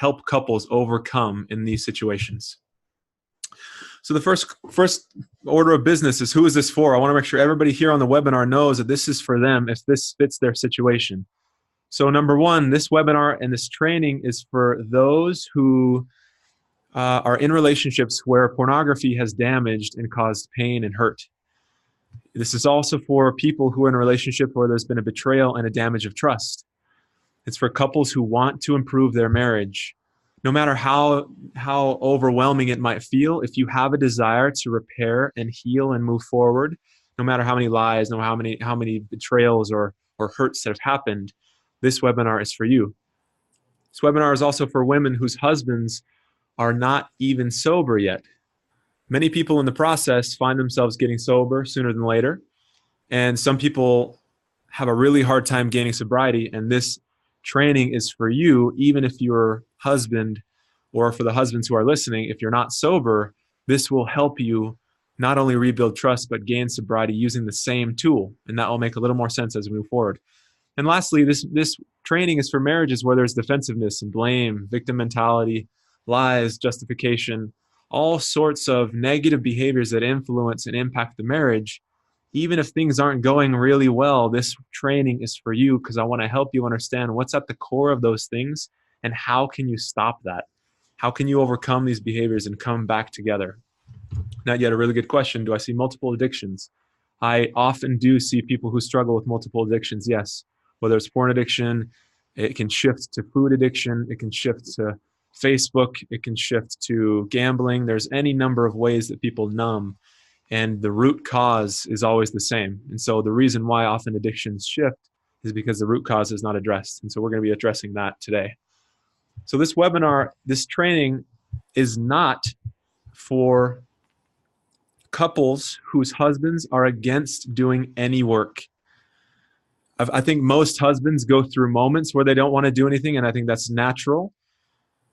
help couples overcome in these situations. So the first order of business is, who is this for? I want to make sure everybody here on the webinar knows that this is for them if this fits their situation. So number one, this webinar and this training is for those who are in relationships where pornography has damaged and caused pain and hurt. This is also for people who are in a relationship where there's been a betrayal and a damage of trust. It's for couples who want to improve their marriage. No matter how overwhelming it might feel, if you have a desire to repair and heal and move forward, no matter how many lies, no matter how many betrayals or hurts that have happened, this webinar is for you. This webinar is also for women whose husbands are not even sober yet. Many people in the process find themselves getting sober sooner than later, and some people have a really hard time gaining sobriety, and this training is for you, even if your husband, or for the husbands who are listening, if you're not sober, this will help you not only rebuild trust, but gain sobriety using the same tool. And that will make a little more sense as we move forward. And lastly, this training is for marriages where there's defensiveness and blame, victim mentality, lies, justification, all sorts of negative behaviors that influence and impact the marriage. Even if things aren't going really well, this training is for you because I want to help you understand what's at the core of those things and how can you stop that? How can you overcome these behaviors and come back together? Now, you had a really good question. Do I see multiple addictions? I often do see people who struggle with multiple addictions, yes. Whether it's porn addiction, it can shift to food addiction, it can shift to Facebook, it can shift to gambling. There's any number of ways that people numb. And the root cause is always the same. And so the reason why often addictions shift is because the root cause is not addressed. And so we're going to be addressing that today. So this webinar, this training is not for couples whose husbands are against doing any work. I think most husbands go through moments where they don't want to do anything, and I think that's natural.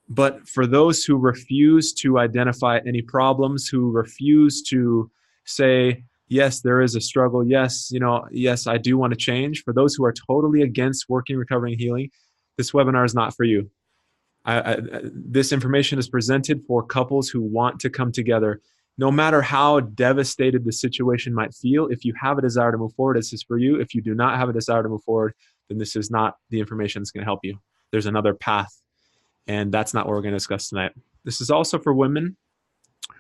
But for those who refuse to identify any problems, who refuse to say, yes, there is a struggle. Yes, yes, I do want to change. For those who are totally against working, recovering, and healing, this webinar is not for you. This information is presented for couples who want to come together. No matter how devastated the situation might feel, if you have a desire to move forward, this is for you. If you do not have a desire to move forward, then this is not the information that's going to help you. There's another path, and that's not what we're going to discuss tonight. This is also for women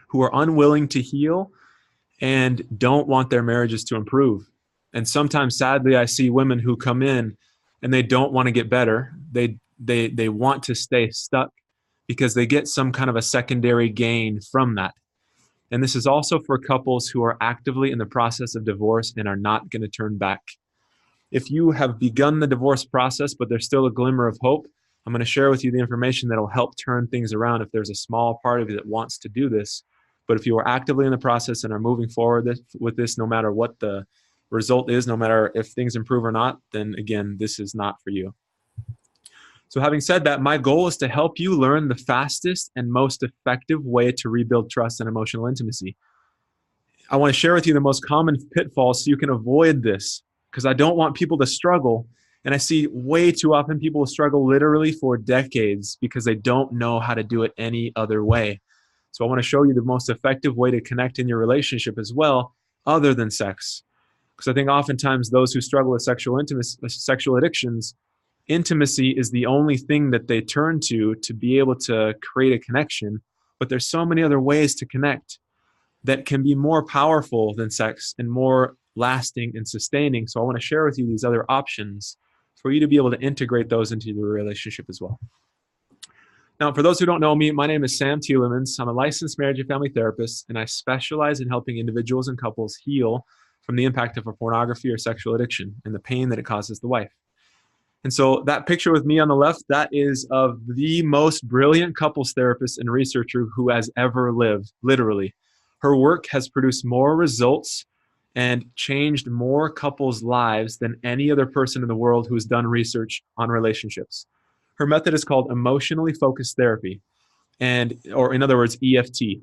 who are unwilling to heal and don't want their marriages to improve. And sometimes, sadly, I see women who come in and they don't want to get better. They want to stay stuck because they get some kind of a secondary gain from that. And this is also for couples who are actively in the process of divorce and are not going to turn back. If you have begun the divorce process, but there's still a glimmer of hope, I'm going to share with you the information that will help turn things around if there's a small part of you that wants to do this. But if you are actively in the process and are moving forward with this, no matter what the result is, no matter if things improve or not, then again, this is not for you. So having said that, my goal is to help you learn the fastest and most effective way to rebuild trust and emotional intimacy. I want to share with you the most common pitfalls so you can avoid this, because I don't want people to struggle. And I see way too often people struggle literally for decades because they don't know how to do it any other way. So I want to show you the most effective way to connect in your relationship as well, other than sex. Because I think oftentimes those who struggle with sexual addictions, intimacy is the only thing that they turn to be able to create a connection. But there's so many other ways to connect that can be more powerful than sex and more lasting and sustaining. So I want to share with you these other options for you to be able to integrate those into your relationship as well. Now, for those who don't know me, my name is Sam Tielemans. I'm a licensed marriage and family therapist, and I specialize in helping individuals and couples heal from the impact of a pornography or sexual addiction and the pain that it causes the wife. And so that picture with me on the left, that is of the most brilliant couples therapist and researcher who has ever lived, literally. Her work has produced more results and changed more couples' lives than any other person in the world who has done research on relationships. Her method is called emotionally focused therapy, or in other words, EFT.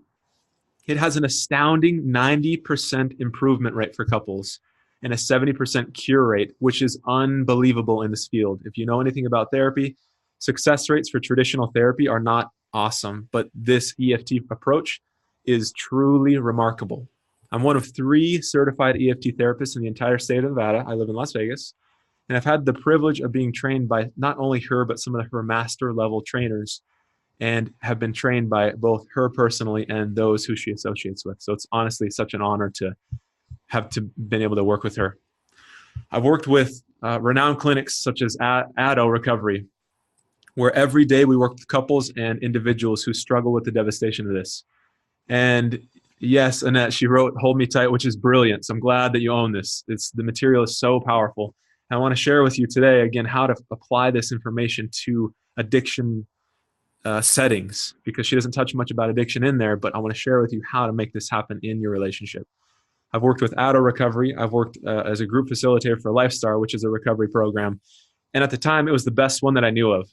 It has an astounding 90% improvement rate for couples and a 70% cure rate, which is unbelievable in this field. If you know anything about therapy, Success rates for traditional therapy are not awesome, but this EFT approach is truly remarkable. I'm one of 3 certified EFT therapists in the entire state of Nevada. I live in Las Vegas, and I've had the privilege of being trained by not only her, but some of her master level trainers, and have been trained by both her personally and those who she associates with. So it's honestly such an honor to have been able to work with her. I've worked with renowned clinics such as Addo Recovery, where every day we work with couples and individuals who struggle with the devastation of this. And yes, Annette, she wrote Hold Me Tight, which is brilliant. So I'm glad that you own this. The material is so powerful. And I want to share with you today, again, how to apply this information to addiction settings, because she doesn't touch much about addiction in there, but I want to share with you how to make this happen in your relationship. I've worked with Addo Recovery. I've worked as a group facilitator for LifeStar, which is a recovery program. And at the time, it was the best one that I knew of.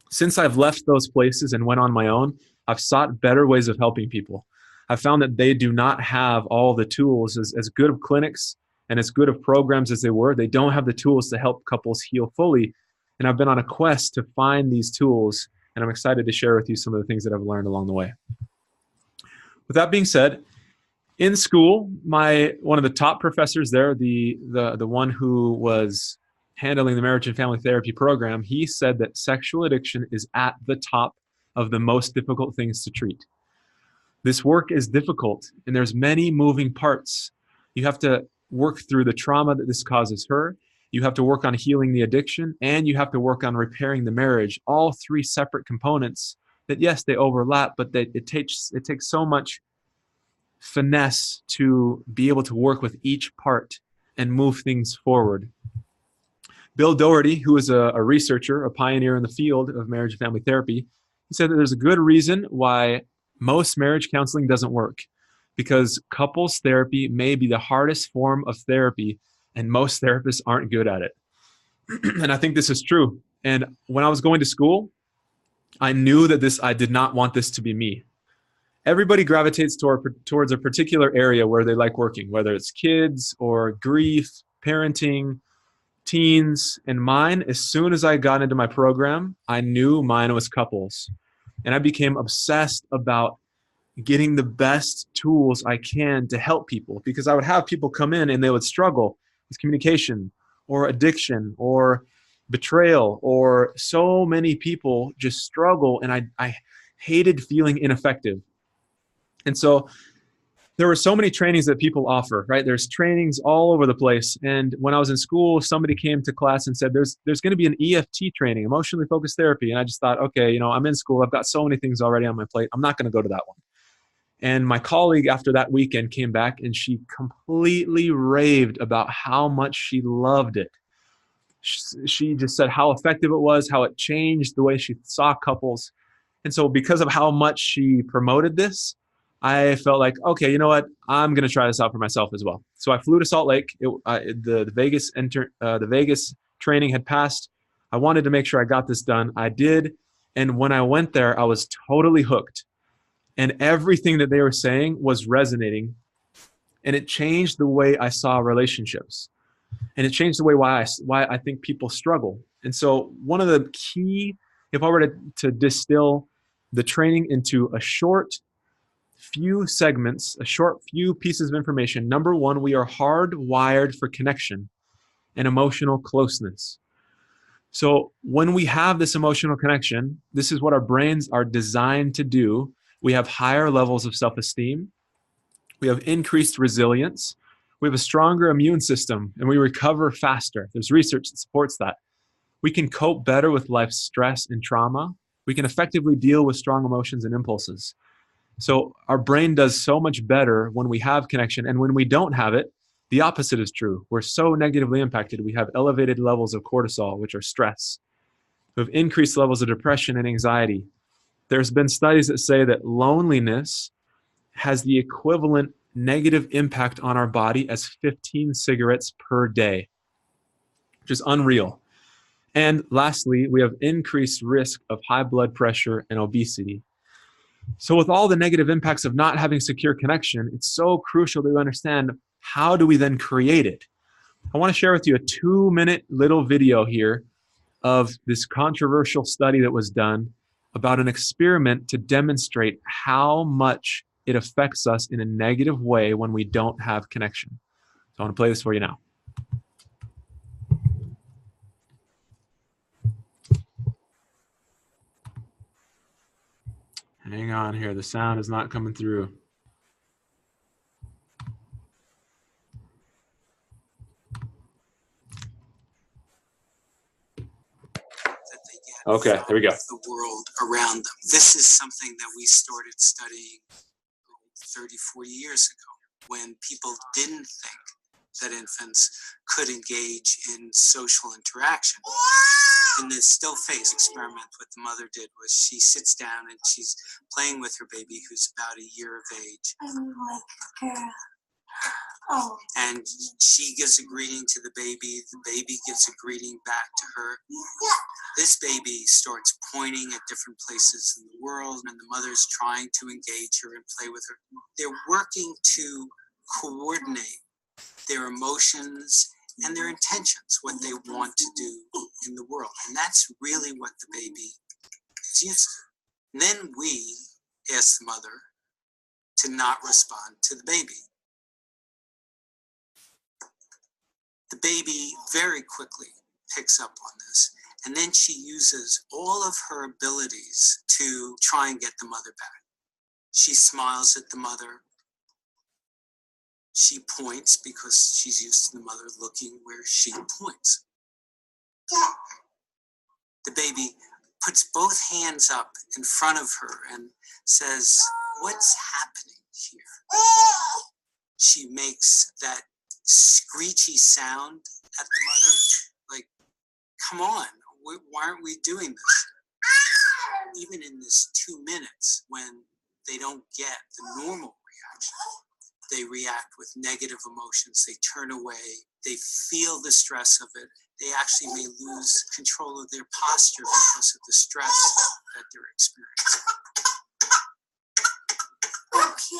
Since I've left those places and went on my own, I've sought better ways of helping people. I've found that they do not have all the tools, as good of clinics and as good of programs as they were. They don't have the tools to help couples heal fully. And I've been on a quest to find these tools, and I'm excited to share with you some of the things that I've learned along the way. With that being said, in school, one of the top professors there, the one who was handling the marriage and family therapy program, he said that sexual addiction is at the top of the most difficult things to treat. This work is difficult, and there's many moving parts. You have to work through the trauma that this causes her. You have to work on healing the addiction, and you have to work on repairing the marriage. All 3 separate components that, yes, they overlap, but it takes so much finesse to be able to work with each part and move things forward. Bill Doherty, who is a researcher, a pioneer in the field of marriage and family therapy, he said that there's a good reason why most marriage counseling doesn't work, because couples therapy may be the hardest form of therapy, and most therapists aren't good at it. And I think this is true. And when I was going to school, I knew that I did not want this to be me. Everybody gravitates towards a particular area where they like working, whether it's kids or grief, parenting, teens. And mine, as soon as I got into my program, I knew mine was couples. And I became obsessed about getting the best tools I can to help people, because I would have people come in and they would struggle with communication or addiction or betrayal, or so many people just struggle, and I hated feeling ineffective. And so there were so many trainings that people offer, right? There's trainings all over the place. And when I was in school, somebody came to class and said, there's going to be an EFT training, emotionally focused therapy. And I just thought, okay, I'm in school. I've got so many things already on my plate. I'm not going to go to that one. And my colleague after that weekend came back, and she completely raved about how much she loved it. She just said how effective it was, how it changed the way she saw couples. And so because of how much she promoted this, I felt like, okay, you know what? I'm going to try this out for myself as well. So I flew to Salt Lake. The Vegas training had passed. I wanted to make sure I got this done. I did. And when I went there, I was totally hooked. And everything that they were saying was resonating. And it changed the way I saw relationships. And it changed the way why I think people struggle. And so one of the key, if I were to distill the training into a short few segments, a short few pieces of information. Number one, we are hardwired for connection and emotional closeness. So when we have this emotional connection, this is what our brains are designed to do. We have higher levels of self-esteem. We have increased resilience. We have a stronger immune system, and we recover faster. There's research that supports that. We can cope better with life's stress and trauma. We can effectively deal with strong emotions and impulses. So our brain does so much better when we have connection. And when we don't have it, the opposite is true. We're so negatively impacted. We have elevated levels of cortisol, which are stress. We have increased levels of depression and anxiety. There's been studies that say that loneliness has the equivalent negative impact on our body as 15 cigarettes per day, which is unreal. And lastly, we have increased risk of high blood pressure and obesity. So with all the negative impacts of not having secure connection, it's so crucial to understand, how do we then create it? I want to share with you a 2-minute little video here of this controversial study that was done about an experiment to demonstrate how much it affects us in a negative way when we don't have connection. So I want to play this for you now. Hang on here. The sound is not coming through. Okay, there we go. The world around them. This is something that we started studying 30, 40 years ago, when people didn't think that infants could engage in social interaction. In this still face experiment, what the mother did was she sits down and she's playing with her baby, who's about a year of age. I'm like a girl. Oh. And she gives a greeting to the baby gives a greeting back to her. This baby starts pointing at different places in the world, and the mother's trying to engage her and play with her. They're working to coordinate their emotions and their intentions, what they want to do in the world. And that's really what the baby is used to. And then we ask the mother to not respond to the baby. The baby very quickly picks up on this, and then she uses all of her abilities to try and get the mother back. She smiles at the mother. She points because she's used to the mother looking where she points. The baby puts both hands up in front of her and says, "What's happening here?" She makes that screechy sound at the mother, like, come on, why aren't we doing this? Even in this 2 minutes, when they don't get the normal reaction, they react with negative emotions. They turn away. They feel the stress of it. They actually may lose control of their posture because of the stress that they're experiencing. Okay.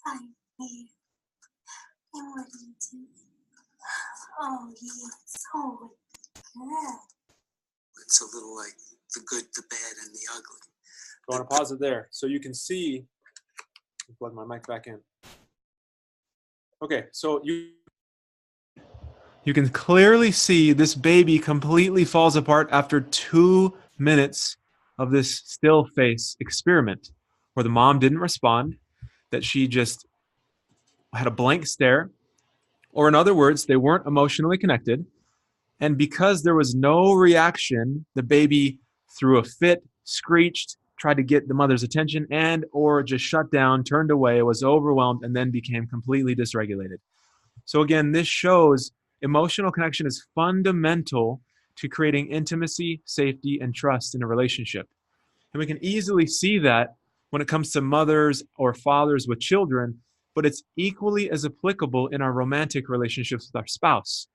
I'm here. And what do you do? Oh, yes. Oh, good. It's a little like the good, the bad, and the ugly. I want to pause it there so you can see. Plug my mic back in. Okay, so you can clearly see this baby completely falls apart after 2 minutes of this still face experiment, where the mom didn't respond, that she just had a blank stare, or in other words, they weren't emotionally connected. And because there was no reaction, the baby threw a fit, screeched, tried to get the mother's attention, and or just shut down, turned away, was overwhelmed, and then became completely dysregulated. So again, this shows emotional connection is fundamental to creating intimacy, safety, and trust in a relationship. And we can easily see that when it comes to mothers or fathers with children, but it's equally as applicable in our romantic relationships with our spouse.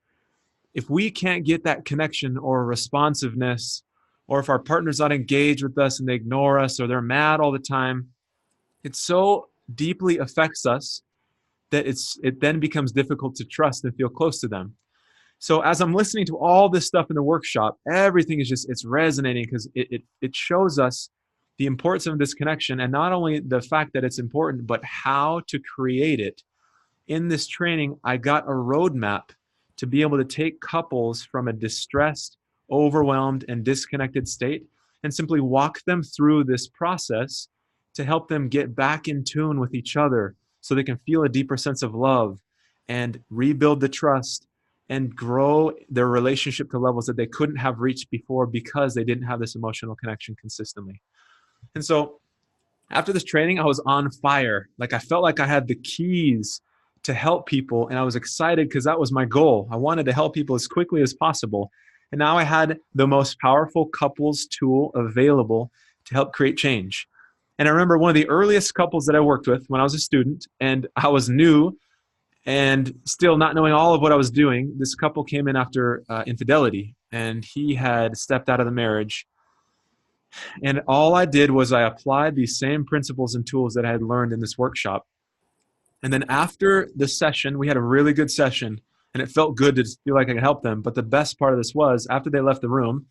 If we can't get that connection or responsiveness, or if our partner's not engaged with us and they ignore us or they're mad all the time, it so deeply affects us that it then becomes difficult to trust and feel close to them. So as I'm listening to all this stuff in the workshop, everything is just, it's resonating because it shows us the importance of this connection, and not only the fact that it's important, but how to create it. In this training, I got a roadmap to be able to take couples from a distressed, overwhelmed, and disconnected state and simply walk them through this process to help them get back in tune with each other so they can feel a deeper sense of love and rebuild the trust and grow their relationship to levels that they couldn't have reached before because they didn't have this emotional connection consistently. And so after this training, I was on fire. Like I felt like I had the keys to help people, and I was excited because that was my goal. I wanted to help people as quickly as possible. And now I had the most powerful couples tool available to help create change. And I remember one of the earliest couples that I worked with when I was a student, and I was new and still not knowing all of what I was doing. This couple came in after infidelity, and he had stepped out of the marriage. And all I did was I applied these same principles and tools that I had learned in this workshop. And then after the session, we had a really good session. and it felt good to just feel like I could help them. But the best part of this was after they left the room,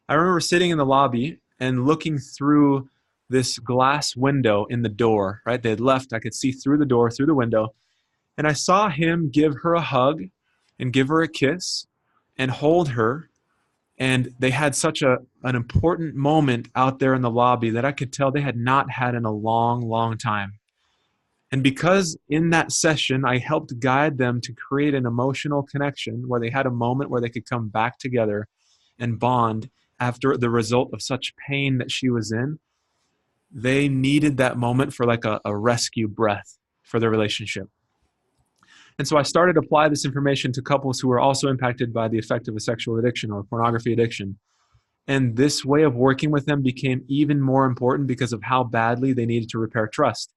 I remember sitting in the lobby and looking through this glass window in the door, right? They had left. I could see through the door, through the window. And I saw him give her a hug and give her a kiss and hold her. And they had such an important moment out there in the lobby that I could tell they had not had in a long, long time. And because in that session, I helped guide them to create an emotional connection where they had a moment where they could come back together and bond after the result of such pain that she was in, they needed that moment for like a rescue breath for their relationship. And so I started to apply this information to couples who were also impacted by the effect of a sexual addiction or pornography addiction. And this way of working with them became even more important because of how badly they needed to repair trust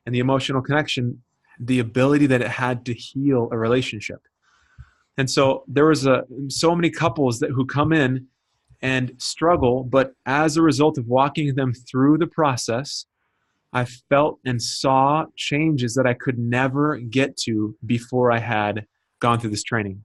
and the emotional connection, the ability that it had to heal a relationship. And so there was so many couples who come in and struggle, but as a result of walking them through the process, I felt and saw changes that I could never get to before I had gone through this training.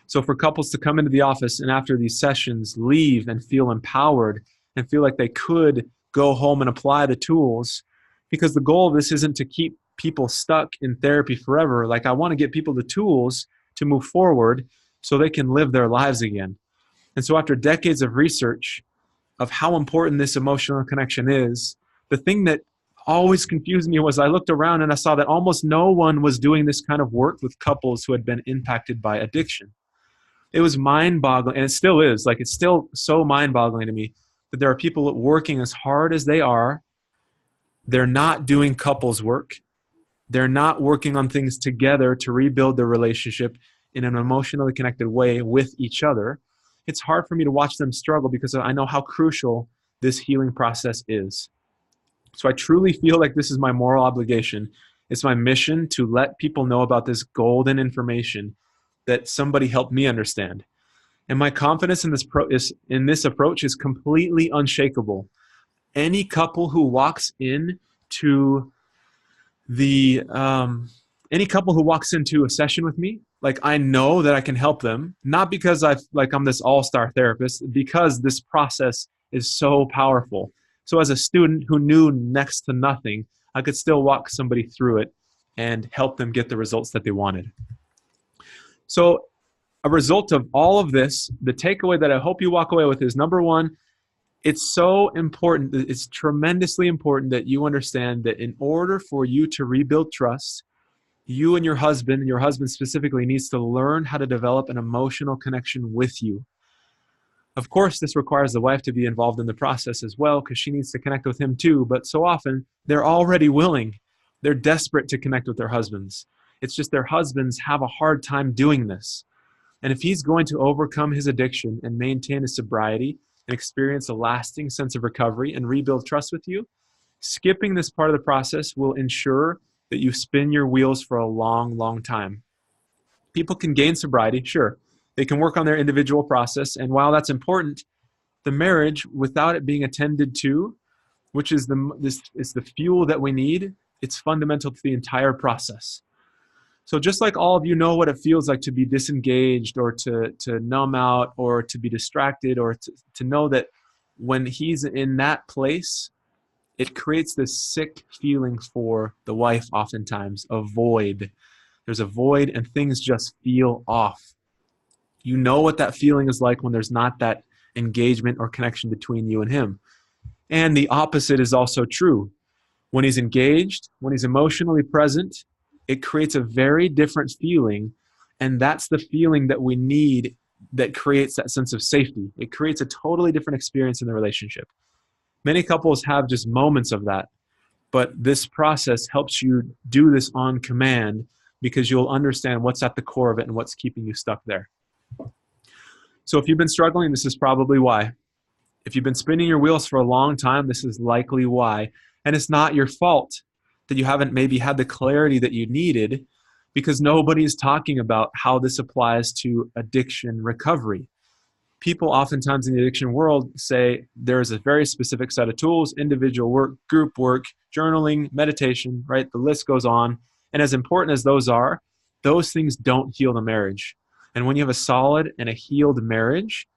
So for couples to come into the office and after these sessions leave and feel empowered and feel like they could go home and apply the tools, because the goal of this isn't to keep people stuck in therapy forever. Like I want to get people the tools to move forward so they can live their lives again. And so after decades of research of how important this emotional connection is, the thing that always confused me was I looked around and I saw that almost no one was doing this kind of work with couples who had been impacted by addiction. It was mind-boggling, and it still is. Like, it's still so mind-boggling to me that there are people working as hard as they are. They're not doing couples work. They're not working on things together to rebuild their relationship in an emotionally connected way with each other. It's hard for me to watch them struggle because I know how crucial this healing process is. So I truly feel like this is my moral obligation. It's my mission to let people know about this golden information that somebody helped me understand. And my confidence in this approach is completely unshakable. Any couple who walks into any couple who walks into a session with me, like, I know that I can help them, not because I'm this all-star therapist, because this process is so powerful. So as a student who knew next to nothing, I could still walk somebody through it and help them get the results that they wanted. So a result of all of this, the takeaway that I hope you walk away with is, number one, it's so important, it's tremendously important that you understand that in order for you to rebuild trust, you and your husband specifically, needs to learn how to develop an emotional connection with you. Of course, this requires the wife to be involved in the process as well, because she needs to connect with him too. But so often, they're already willing. They're desperate to connect with their husbands. It's just their husbands have a hard time doing this. And if he's going to overcome his addiction and maintain his sobriety and experience a lasting sense of recovery and rebuild trust with you, skipping this part of the process will ensure that you spin your wheels for a long, long time. People can gain sobriety, sure. They can work on their individual process. And while that's important, the marriage, without it being attended to, which is the fuel that we need, it's fundamental to the entire process. So just like all of you know what it feels like to be disengaged or to numb out or to be distracted, or to know that when he's in that place, it creates this sick feeling for the wife oftentimes, a void. There's a void and things just feel off. You know what that feeling is like when there's not that engagement or connection between you and him. And the opposite is also true. When he's engaged, when he's emotionally present, it creates a very different feeling. And that's the feeling that we need that creates that sense of safety. It creates a totally different experience in the relationship. Many couples have just moments of that, but this process helps you do this on command because you'll understand what's at the core of it and what's keeping you stuck there. So if you've been struggling, this is probably why. If you've been spinning your wheels for a long time, this is likely why. And it's not your fault that you haven't maybe had the clarity that you needed, because nobody's talking about how this applies to addiction recovery. People oftentimes in the addiction world say there's a very specific set of tools, individual work, group work, journaling, meditation, right? The list goes on. And as important as those are, those things don't heal the marriage. And when you have a solid and a healed marriage,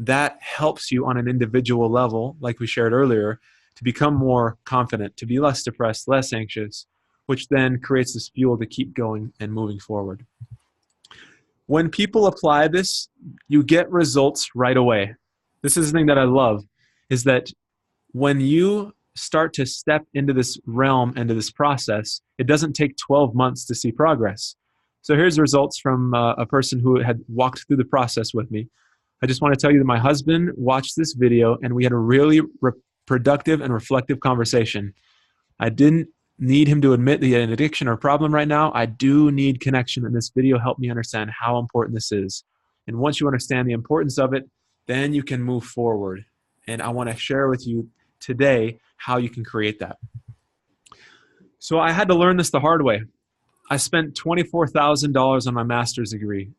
that helps you on an individual level, like we shared earlier, to become more confident, to be less depressed, less anxious, which then creates this fuel to keep going and moving forward. When people apply this, you get results right away. This is the thing that I love, is that when you start to step into this realm, into this process, it doesn't take 12 months to see progress. So here's the results from a person who had walked through the process with me. I just want to tell you that my husband watched this video and we had a really productive and reflective conversation. I didn't need him to admit that he had an addiction or problem right now. I do need connection, and this video helped me understand how important this is. And once you understand the importance of it, then you can move forward. And I want to share with you today how you can create that. So I had to learn this the hard way. I spent $24,000 on my master's degree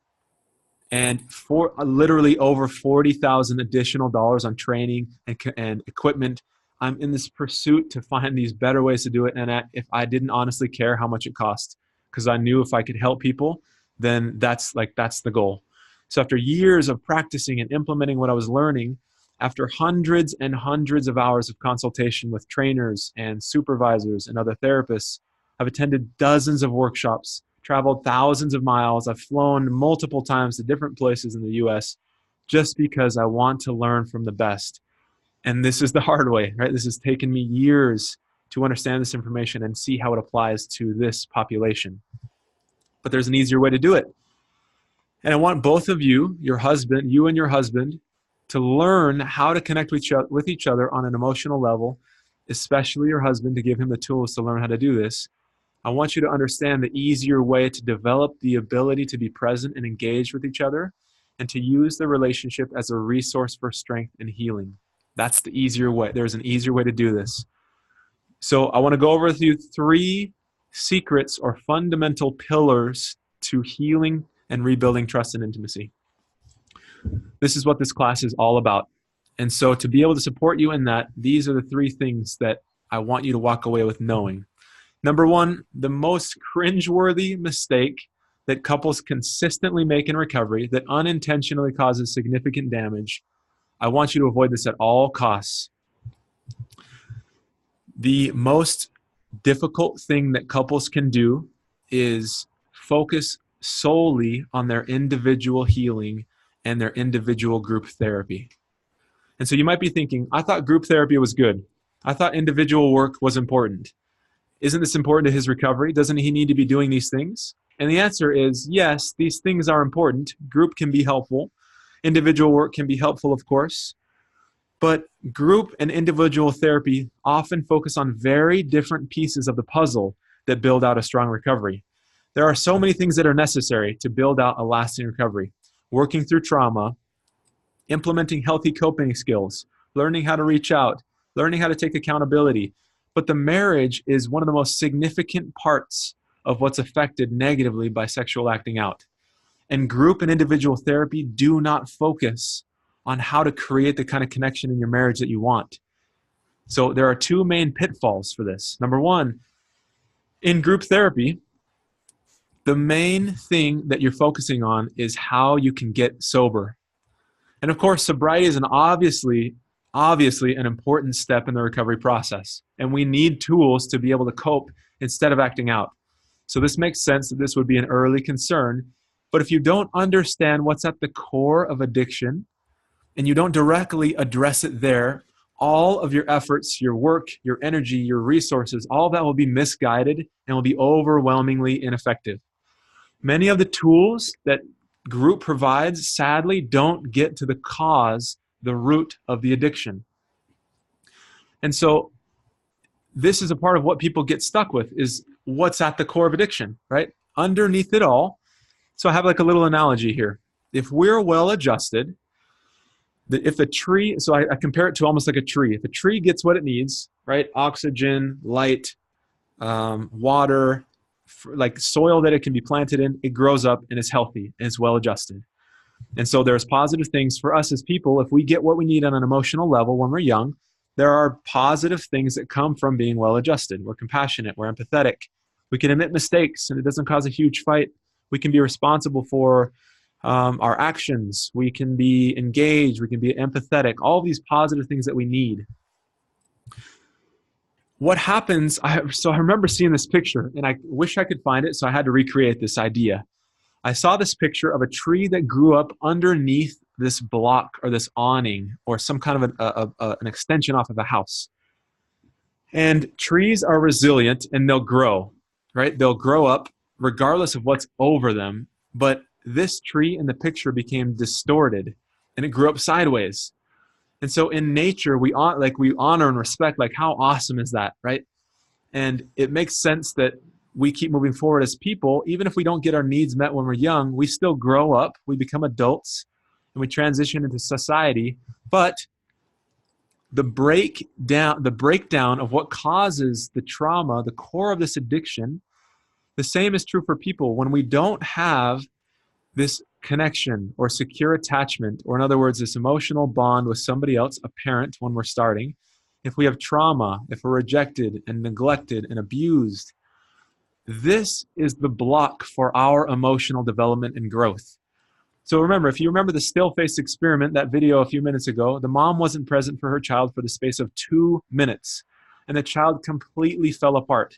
and for literally over $40,000 additional dollars on training and equipment. I'm in this pursuit to find these better ways to do it. And if I didn't honestly care how much it cost, because I knew if I could help people, then that's the goal. So after years of practicing and implementing what I was learning, after hundreds and hundreds of hours of consultation with trainers and supervisors and other therapists, I've attended dozens of workshops, traveled thousands of miles. I've flown multiple times to different places in the US just because I want to learn from the best. And this is the hard way, right? This has taken me years to understand this information and see how it applies to this population. But there's an easier way to do it. And I want both of you, you and your husband, to learn how to connect with each other on an emotional level, especially your husband, to give him the tools to learn how to do this. I want you to understand the easier way to develop the ability to be present and engaged with each other and to use the relationship as a resource for strength and healing. That's the easier way. There's an easier way to do this. So I want to go over with you 3 secrets or fundamental pillars to healing and rebuilding trust and intimacy. This is what this class is all about. And so to be able to support you in that, these are the 3 things that I want you to walk away with knowing. Number 1, the most cringeworthy mistake that couples consistently make in recovery that unintentionally causes significant damage. I want you to avoid this at all costs. The most difficult thing that couples can do is focus solely on their individual healing and their individual group therapy. And so you might be thinking, I thought group therapy was good. I thought individual work was important. Isn't this important to his recovery? Doesn't he need to be doing these things? And the answer is yes, these things are important. Group can be helpful. Individual work can be helpful, of course. But group and individual therapy often focus on very different pieces of the puzzle that build out a strong recovery. There are so many things that are necessary to build out a lasting recovery. Working through trauma, implementing healthy coping skills, learning how to reach out, learning how to take accountability. But the marriage is one of the most significant parts of what's affected negatively by sexual acting out. And group and individual therapy do not focus on how to create the kind of connection in your marriage that you want. So there are 2 main pitfalls for this. Number 1, in group therapy, the main thing that you're focusing on is how you can get sober. And of course, sobriety is obviously an important step in the recovery process. And we need tools to be able to cope instead of acting out. So this makes sense that this would be an early concern. But if you don't understand what's at the core of addiction, and you don't directly address it there, all of your efforts, your work, your energy, your resources, all that will be misguided and will be overwhelmingly ineffective. Many of the tools that group provides, sadly, don't get to the cause, the root of the addiction. And so this is a part of what people get stuck with, is what's at the core of addiction, right? Underneath it all. So I have like a little analogy here. If we're well adjusted, if a tree, so I compare it to almost like a tree. If a tree gets what it needs, right? Oxygen, light, water, like soil that it can be planted in, it grows up and is healthy and is well adjusted. And so there's positive things for us as people. If we get what we need on an emotional level when we're young, there are positive things that come from being well adjusted. We're compassionate, we're empathetic. We can admit mistakes and it doesn't cause a huge fight. We can be responsible for our actions. We can be engaged. We can be empathetic. All these positive things that we need. What happens, so I remember seeing this picture, and I wish I could find it, so I had to recreate this idea. I saw this picture of a tree that grew up underneath this block or this awning or some kind of an extension off of a house. And trees are resilient and they'll grow, right? They'll grow up regardless of what's over them. But this tree in the picture became distorted and it grew up sideways. And so in nature, we honor and respect, like how awesome is that, right? And it makes sense that we keep moving forward as people. Even if we don't get our needs met when we're young, we still grow up, we become adults, and we transition into society. But the breakdown of what causes the trauma, the core of this addiction, the same is true for people. When we don't have this connection or secure attachment, or in other words, this emotional bond with somebody else, a parent when we're starting, if we have trauma, if we're rejected and neglected and abused, this is the block for our emotional development and growth. So remember, if you remember the still face experiment, that video a few minutes ago, the mom wasn't present for her child for the space of 2 minutes, and the child completely fell apart.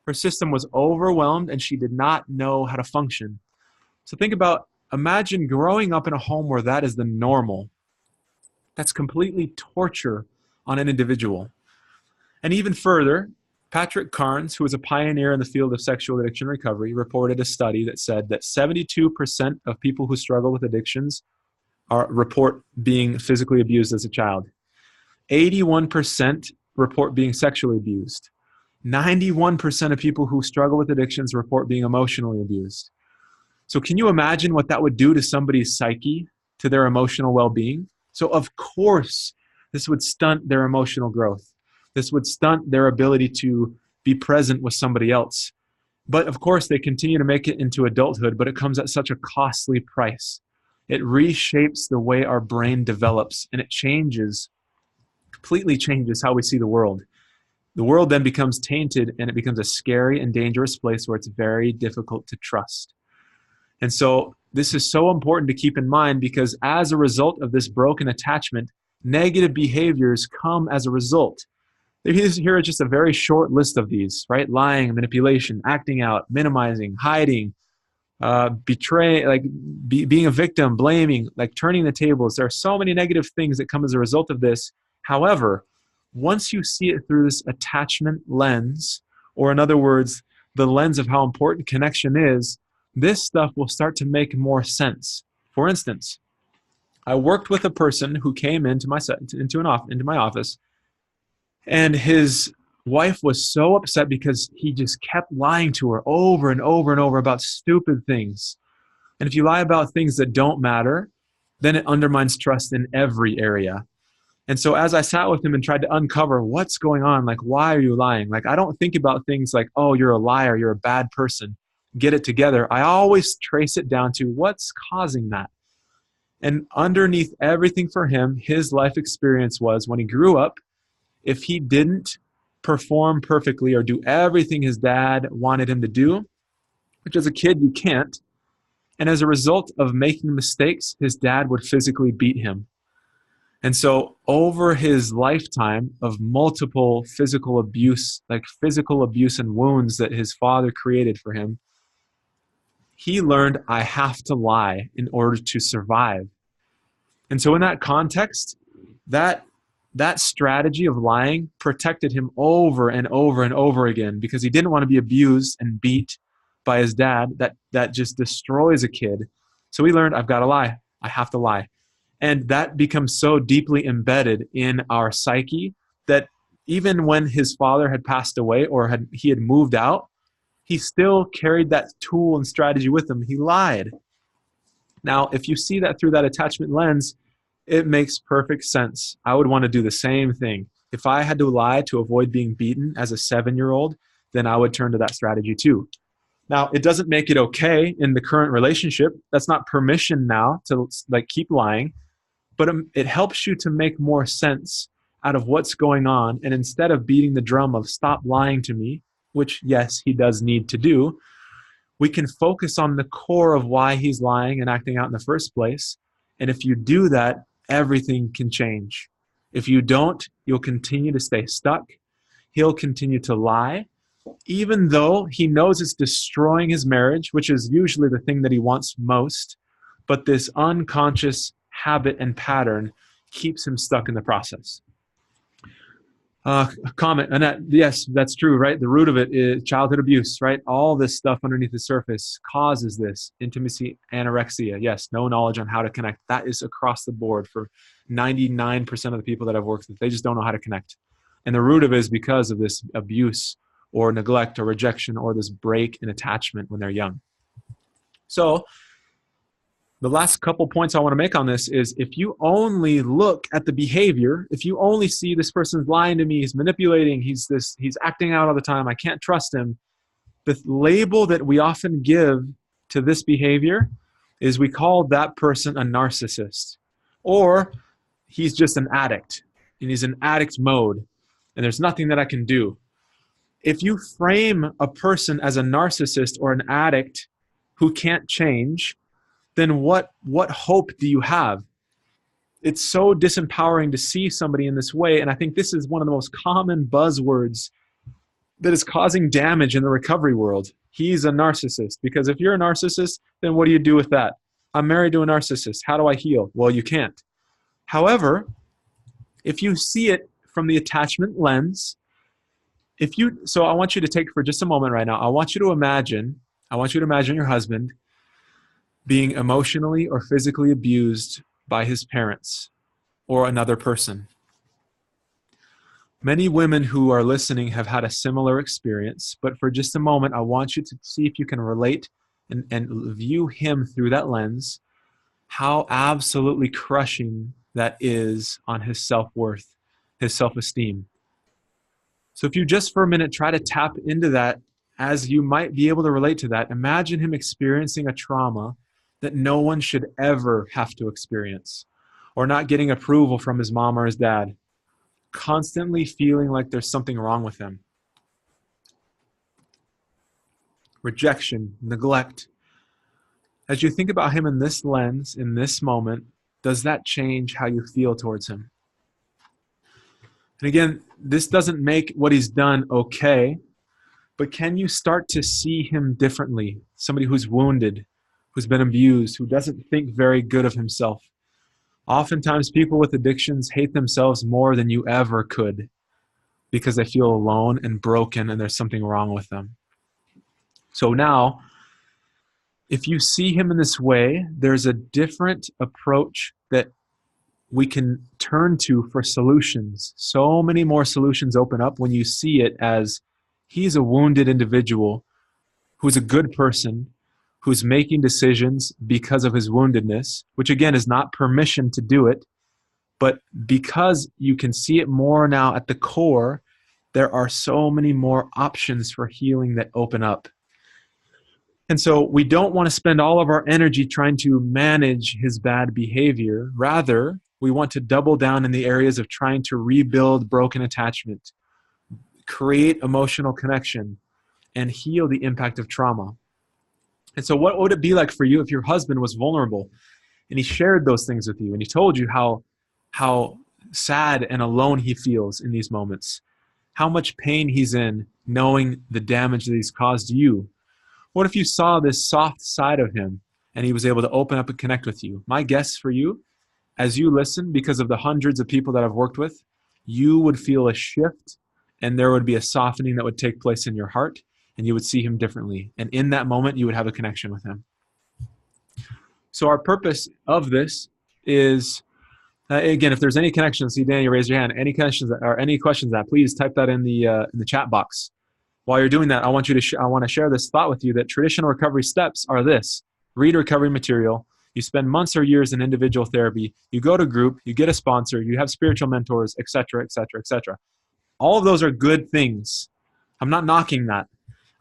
Her system was overwhelmed and she did not know how to function. So imagine growing up in a home where that is the normal. That's completely torture on an individual. And even further, Patrick Carnes, who was a pioneer in the field of sexual addiction recovery, reported a study that said that 72% of people who struggle with addictions report being physically abused as a child. 81% report being sexually abused. 91% of people who struggle with addictions report being emotionally abused. So can you imagine what that would do to somebody's psyche, to their emotional well-being? So of course, this would stunt their emotional growth. This would stunt their ability to be present with somebody else. But of course, they continue to make it into adulthood, but it comes at such a costly price. It reshapes the way our brain develops, and it completely changes how we see the world. The world then becomes tainted, and it becomes a scary and dangerous place where it's very difficult to trust. And so this is so important to keep in mind, because as a result of this broken attachment, negative behaviors come as a result. Here are just a very short list of these, right? Lying, manipulation, acting out, minimizing, hiding, betraying, being a victim, blaming, turning the tables. There are so many negative things that come as a result of this. However, once you see it through this attachment lens, or in other words, the lens of how important connection is, this stuff will start to make more sense. For instance, I worked with a person who came into my office, and his wife was so upset because he just kept lying to her over and over and over about stupid things. And if you lie about things that don't matter, then it undermines trust in every area. And so as I sat with him and tried to uncover what's going on, why are you lying? I don't think about things like, oh, you're a liar, you're a bad person, get it together. I always trace it down to what's causing that. And underneath everything for him, his life experience was when he grew up, if he didn't perform perfectly or do everything his dad wanted him to do, which as a kid you can't, and as a result of making mistakes, his dad would physically beat him. And so over his lifetime of multiple physical abuse and wounds that his father created for him, he learned, I have to lie in order to survive. And so in that context, that strategy of lying protected him over and over and over again, because he didn't want to be abused and beat by his dad. That just destroys a kid. So he learned, I've got to lie. I have to lie. And that becomes so deeply embedded in our psyche that even when his father had passed away or he had moved out, he still carried that tool and strategy with him. He lied. Now, if you see that through that attachment lens, it makes perfect sense. I would want to do the same thing. If I had to lie to avoid being beaten as a 7-year-old, then I would turn to that strategy too. Now, it doesn't make it okay in the current relationship. That's not permission now to keep lying, but it helps you to make more sense out of what's going on. And instead of beating the drum of stop lying to me, which yes, he does need to do, we can focus on the core of why he's lying and acting out in the first place. And if you do that, everything can change. If you don't, you'll continue to stay stuck. He'll continue to lie, even though he knows it's destroying his marriage, which is usually the thing that he wants most. But this unconscious habit and pattern keeps him stuck in the process. Comment, Annette, yes, that's true, right? The root of it is childhood abuse, right? All this stuff underneath the surface causes this. Intimacy, anorexia, yes, no knowledge on how to connect. That is across the board for 99% of the people that I've worked with. They just don't know how to connect. And the root of it is because of this abuse or neglect or rejection or this break in attachment when they're young. So the last couple points I want to make on this is if you only look at the behavior, if you only see this person's lying to me, he's manipulating, he's acting out all the time, I can't trust him. The label that we often give to this behavior is we call that person a narcissist, or he's just an addict and he's in addict mode and there's nothing that I can do. If you frame a person as a narcissist or an addict who can't change, then what hope do you have? It's so disempowering to see somebody in this way, and I think this is one of the most common buzzwords that is causing damage in the recovery world. He's a narcissist, because if you're a narcissist, then what do you do with that? I'm married to a narcissist. How do I heal? Well, you can't. However, if you see it from the attachment lens, so I want you to take for just a moment right now, I want you to imagine your husband being emotionally or physically abused by his parents or another person. Many women who are listening have had a similar experience, but for just a moment, I want you to see if you can relate and view him through that lens, how absolutely crushing that is on his self-worth, his self-esteem. So if you just for a minute try to tap into that, as you might be able to relate to that, imagine him experiencing a trauma that no one should ever have to experience, or not getting approval from his mom or his dad, constantly feeling like there's something wrong with him. Rejection, neglect. As you think about him in this lens, in this moment, does that change how you feel towards him? And again, this doesn't make what he's done okay, but can you start to see him differently? Somebody who's wounded, who's been abused, who doesn't think very good of himself. Oftentimes people with addictions hate themselves more than you ever could because they feel alone and broken and there's something wrong with them. So now, if you see him in this way, there's a different approach that we can turn to for solutions. So many more solutions open up when you see it as he's a wounded individual who's a good person, who's making decisions because of his woundedness, which again is not permission to do it, but because you can see it more now at the core, there are so many more options for healing that open up. And so we don't want to spend all of our energy trying to manage his bad behavior. Rather, we want to double down in the areas of trying to rebuild broken attachment, create emotional connection, and heal the impact of trauma. And so what would it be like for you if your husband was vulnerable and he shared those things with you and he told you how sad and alone he feels in these moments, how much pain he's in knowing the damage that he's caused you? What if you saw this soft side of him and he was able to open up and connect with you? My guess for you, as you listen, because of the hundreds of people that I've worked with, you would feel a shift and there would be a softening that would take place in your heart. And you would see him differently. And in that moment, you would have a connection with him. So our purpose of this is, again, if there's any connections, see Danny, raise your hand. Any connections or any questions, please type that in the chat box. While you're doing that, I want to share this thought with you that traditional recovery steps are this: read recovery material. You spend months or years in individual therapy. You go to group. You get a sponsor. You have spiritual mentors, etc., etc., etc. All of those are good things. I'm not knocking that.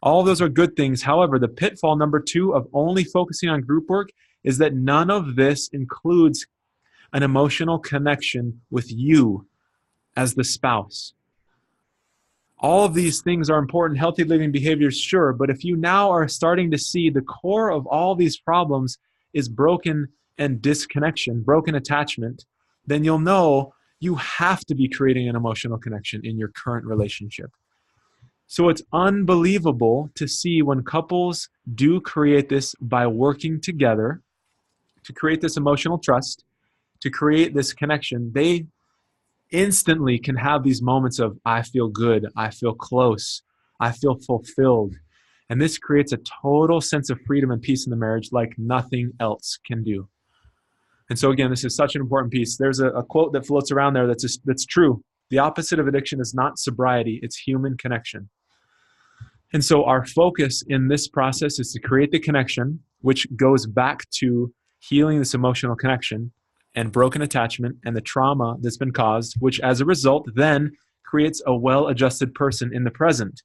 All of those are good things. However, the pitfall number 2 of only focusing on group work is that none of this includes an emotional connection with you as the spouse. All of these things are important, healthy living behaviors, sure, but if you now are starting to see the core of all these problems is broken and disconnection, broken attachment, then you'll know you have to be creating an emotional connection in your current relationship. So it's unbelievable to see when couples do create this by working together to create this emotional trust, to create this connection. They instantly can have these moments of, I feel good, I feel close, I feel fulfilled. And this creates a total sense of freedom and peace in the marriage like nothing else can do. And so again, this is such an important piece. There's a quote that floats around there that's true. The opposite of addiction is not sobriety, it's human connection. And so our focus in this process is to create the connection, which goes back to healing this emotional connection and broken attachment and the trauma that's been caused, which as a result then creates a well-adjusted person in the present.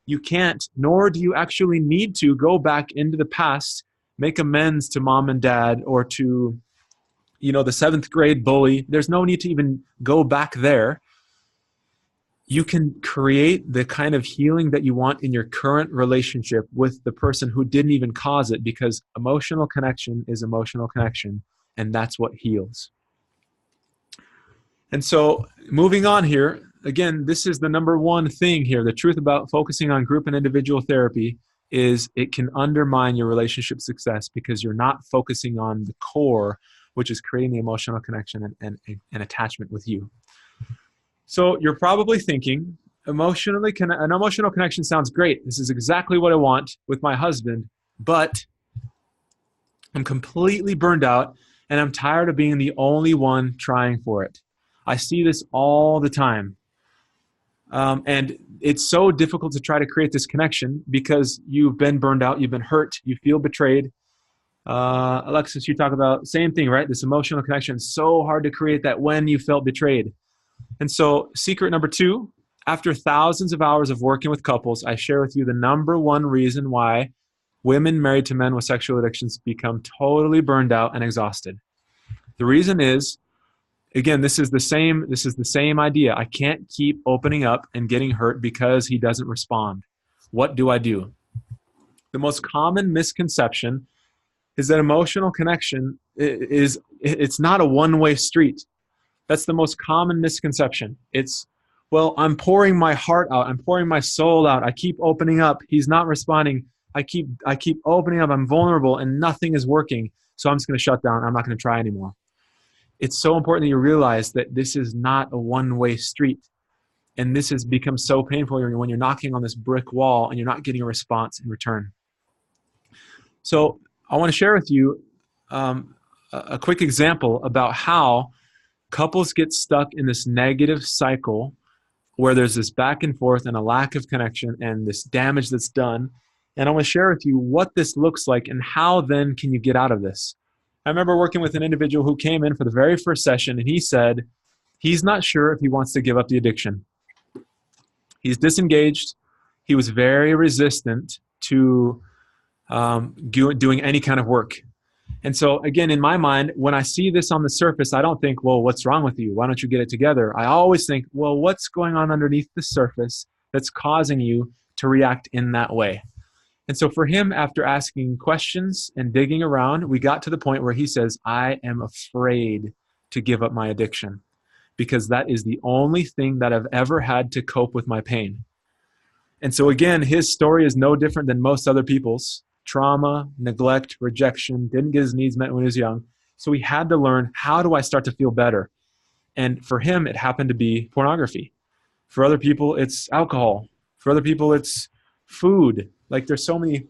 You can't, nor do you actually need to go back into the past, make amends to mom and dad or to, the seventh grade bully. There's no need to even go back there. You can create the kind of healing that you want in your current relationship with the person who didn't even cause it, because emotional connection is emotional connection, and that's what heals. And so moving on here, again, this is the number one thing here. The truth about focusing on group and individual therapy is it can undermine your relationship success because you're not focusing on the core, which is creating the emotional connection and attachment with you. So you're probably thinking, an emotional connection sounds great. This is exactly what I want with my husband, but I'm completely burned out and I'm tired of being the only one trying for it. I see this all the time. And it's so difficult to try to create this connection because you've been burned out, you've been hurt, you feel betrayed. Alexis, you talk about same thing, right? This emotional connection is so hard to create that when you felt betrayed. And so secret number 2, after thousands of hours of working with couples, I share with you the number one reason why women married to men with sexual addictions become totally burned out and exhausted. The reason is, again, this is the same idea. I can't keep opening up and getting hurt because he doesn't respond. What do I do? The most common misconception is that emotional connection it's not a one-way street. That's the most common misconception. It's, well, I'm pouring my heart out. I'm pouring my soul out. I keep opening up. He's not responding. I keep opening up. I'm vulnerable and nothing is working. So I'm just going to shut down. I'm not going to try anymore. It's so important that you realize that this is not a one-way street. And this has become so painful when you're knocking on this brick wall and you're not getting a response in return. So I want to share with you a quick example about how couples get stuck in this negative cycle where there's this back and forth and a lack of connection and this damage that's done. And I want to share with you what this looks like and how then can you get out of this. I remember working with an individual who came in for the very first session and he said he's not sure if he wants to give up the addiction. He's disengaged. He was very resistant to doing any kind of work. And so again, in my mind, when I see this on the surface, I don't think, well, what's wrong with you? Why don't you get it together? I always think, well, what's going on underneath the surface that's causing you to react in that way? And so for him, after asking questions and digging around, we got to the point where he says, I am afraid to give up my addiction because that is the only thing that I've ever had to cope with my pain. And so again, his story is no different than most other people's. Trauma, neglect, rejection, didn't get his needs met when he was young. So he had to learn, how do I start to feel better? And for him, it happened to be pornography. For other people, it's alcohol. For other people, it's food. Like there's so many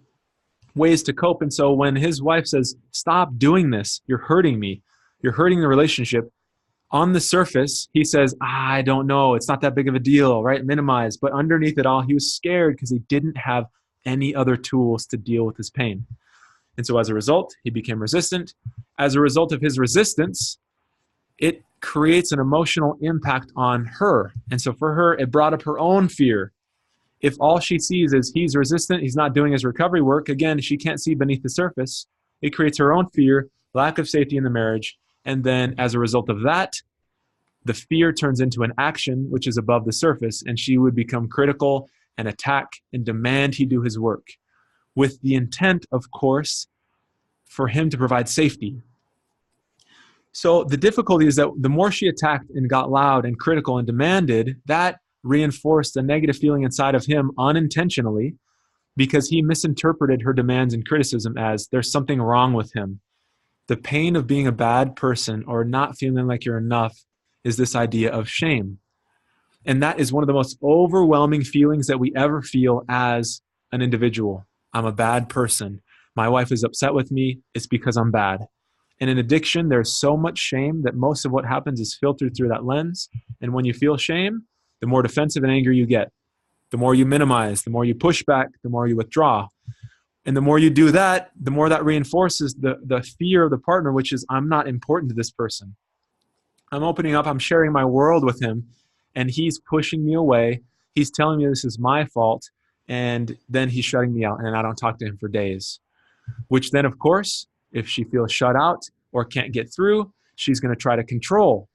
ways to cope. And so when his wife says, stop doing this, you're hurting me, you're hurting the relationship, on the surface, he says, I don't know, it's not that big of a deal, right? Minimize. But underneath it all, he was scared because he didn't have any other tools to deal with his pain. And so as a result, he became resistant. As a result of his resistance, it creates an emotional impact on her. And so for her, it brought up her own fear. If all she sees is he's resistant, he's not doing his recovery work, again, she can't see beneath the surface. It creates her own fear, lack of safety in the marriage. And then as a result of that, the fear turns into an action, which is above the surface, and she would become critical and attack and demand he do his work, with the intent, of course, for him to provide safety. So the difficulty is that the more she attacked and got loud and critical and demanded, that reinforced a negative feeling inside of him unintentionally, because he misinterpreted her demands and criticism as there's something wrong with him. The pain of being a bad person or not feeling like you're enough is this idea of shame. And that is one of the most overwhelming feelings that we ever feel as an individual. I'm a bad person. My wife is upset with me. It's because I'm bad. And in addiction, there's so much shame that most of what happens is filtered through that lens. And when you feel shame, the more defensive and angry you get. The more you minimize, the more you push back, the more you withdraw. And the more you do that, the more that reinforces the fear of the partner, which is, I'm not important to this person. I'm opening up, I'm sharing my world with him, and he's pushing me away. He's telling me this is my fault, and then he's shutting me out, and I don't talk to him for days. Which then, of course, if she feels shut out or can't get through, she's going to try to control,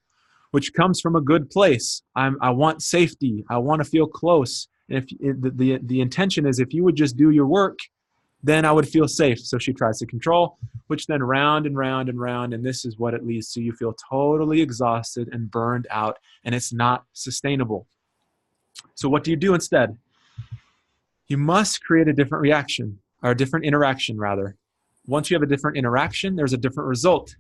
which comes from a good place. I want safety. I want to feel close. And if the intention is, if you would just do your work, then I would feel safe. So she tries to control, which then round and round and round, and this is what it leads to. You feel totally exhausted and burned out, and it's not sustainable. So what do you do instead? You must create a different reaction, or a different interaction, rather. Once you have a different interaction, there's a different result.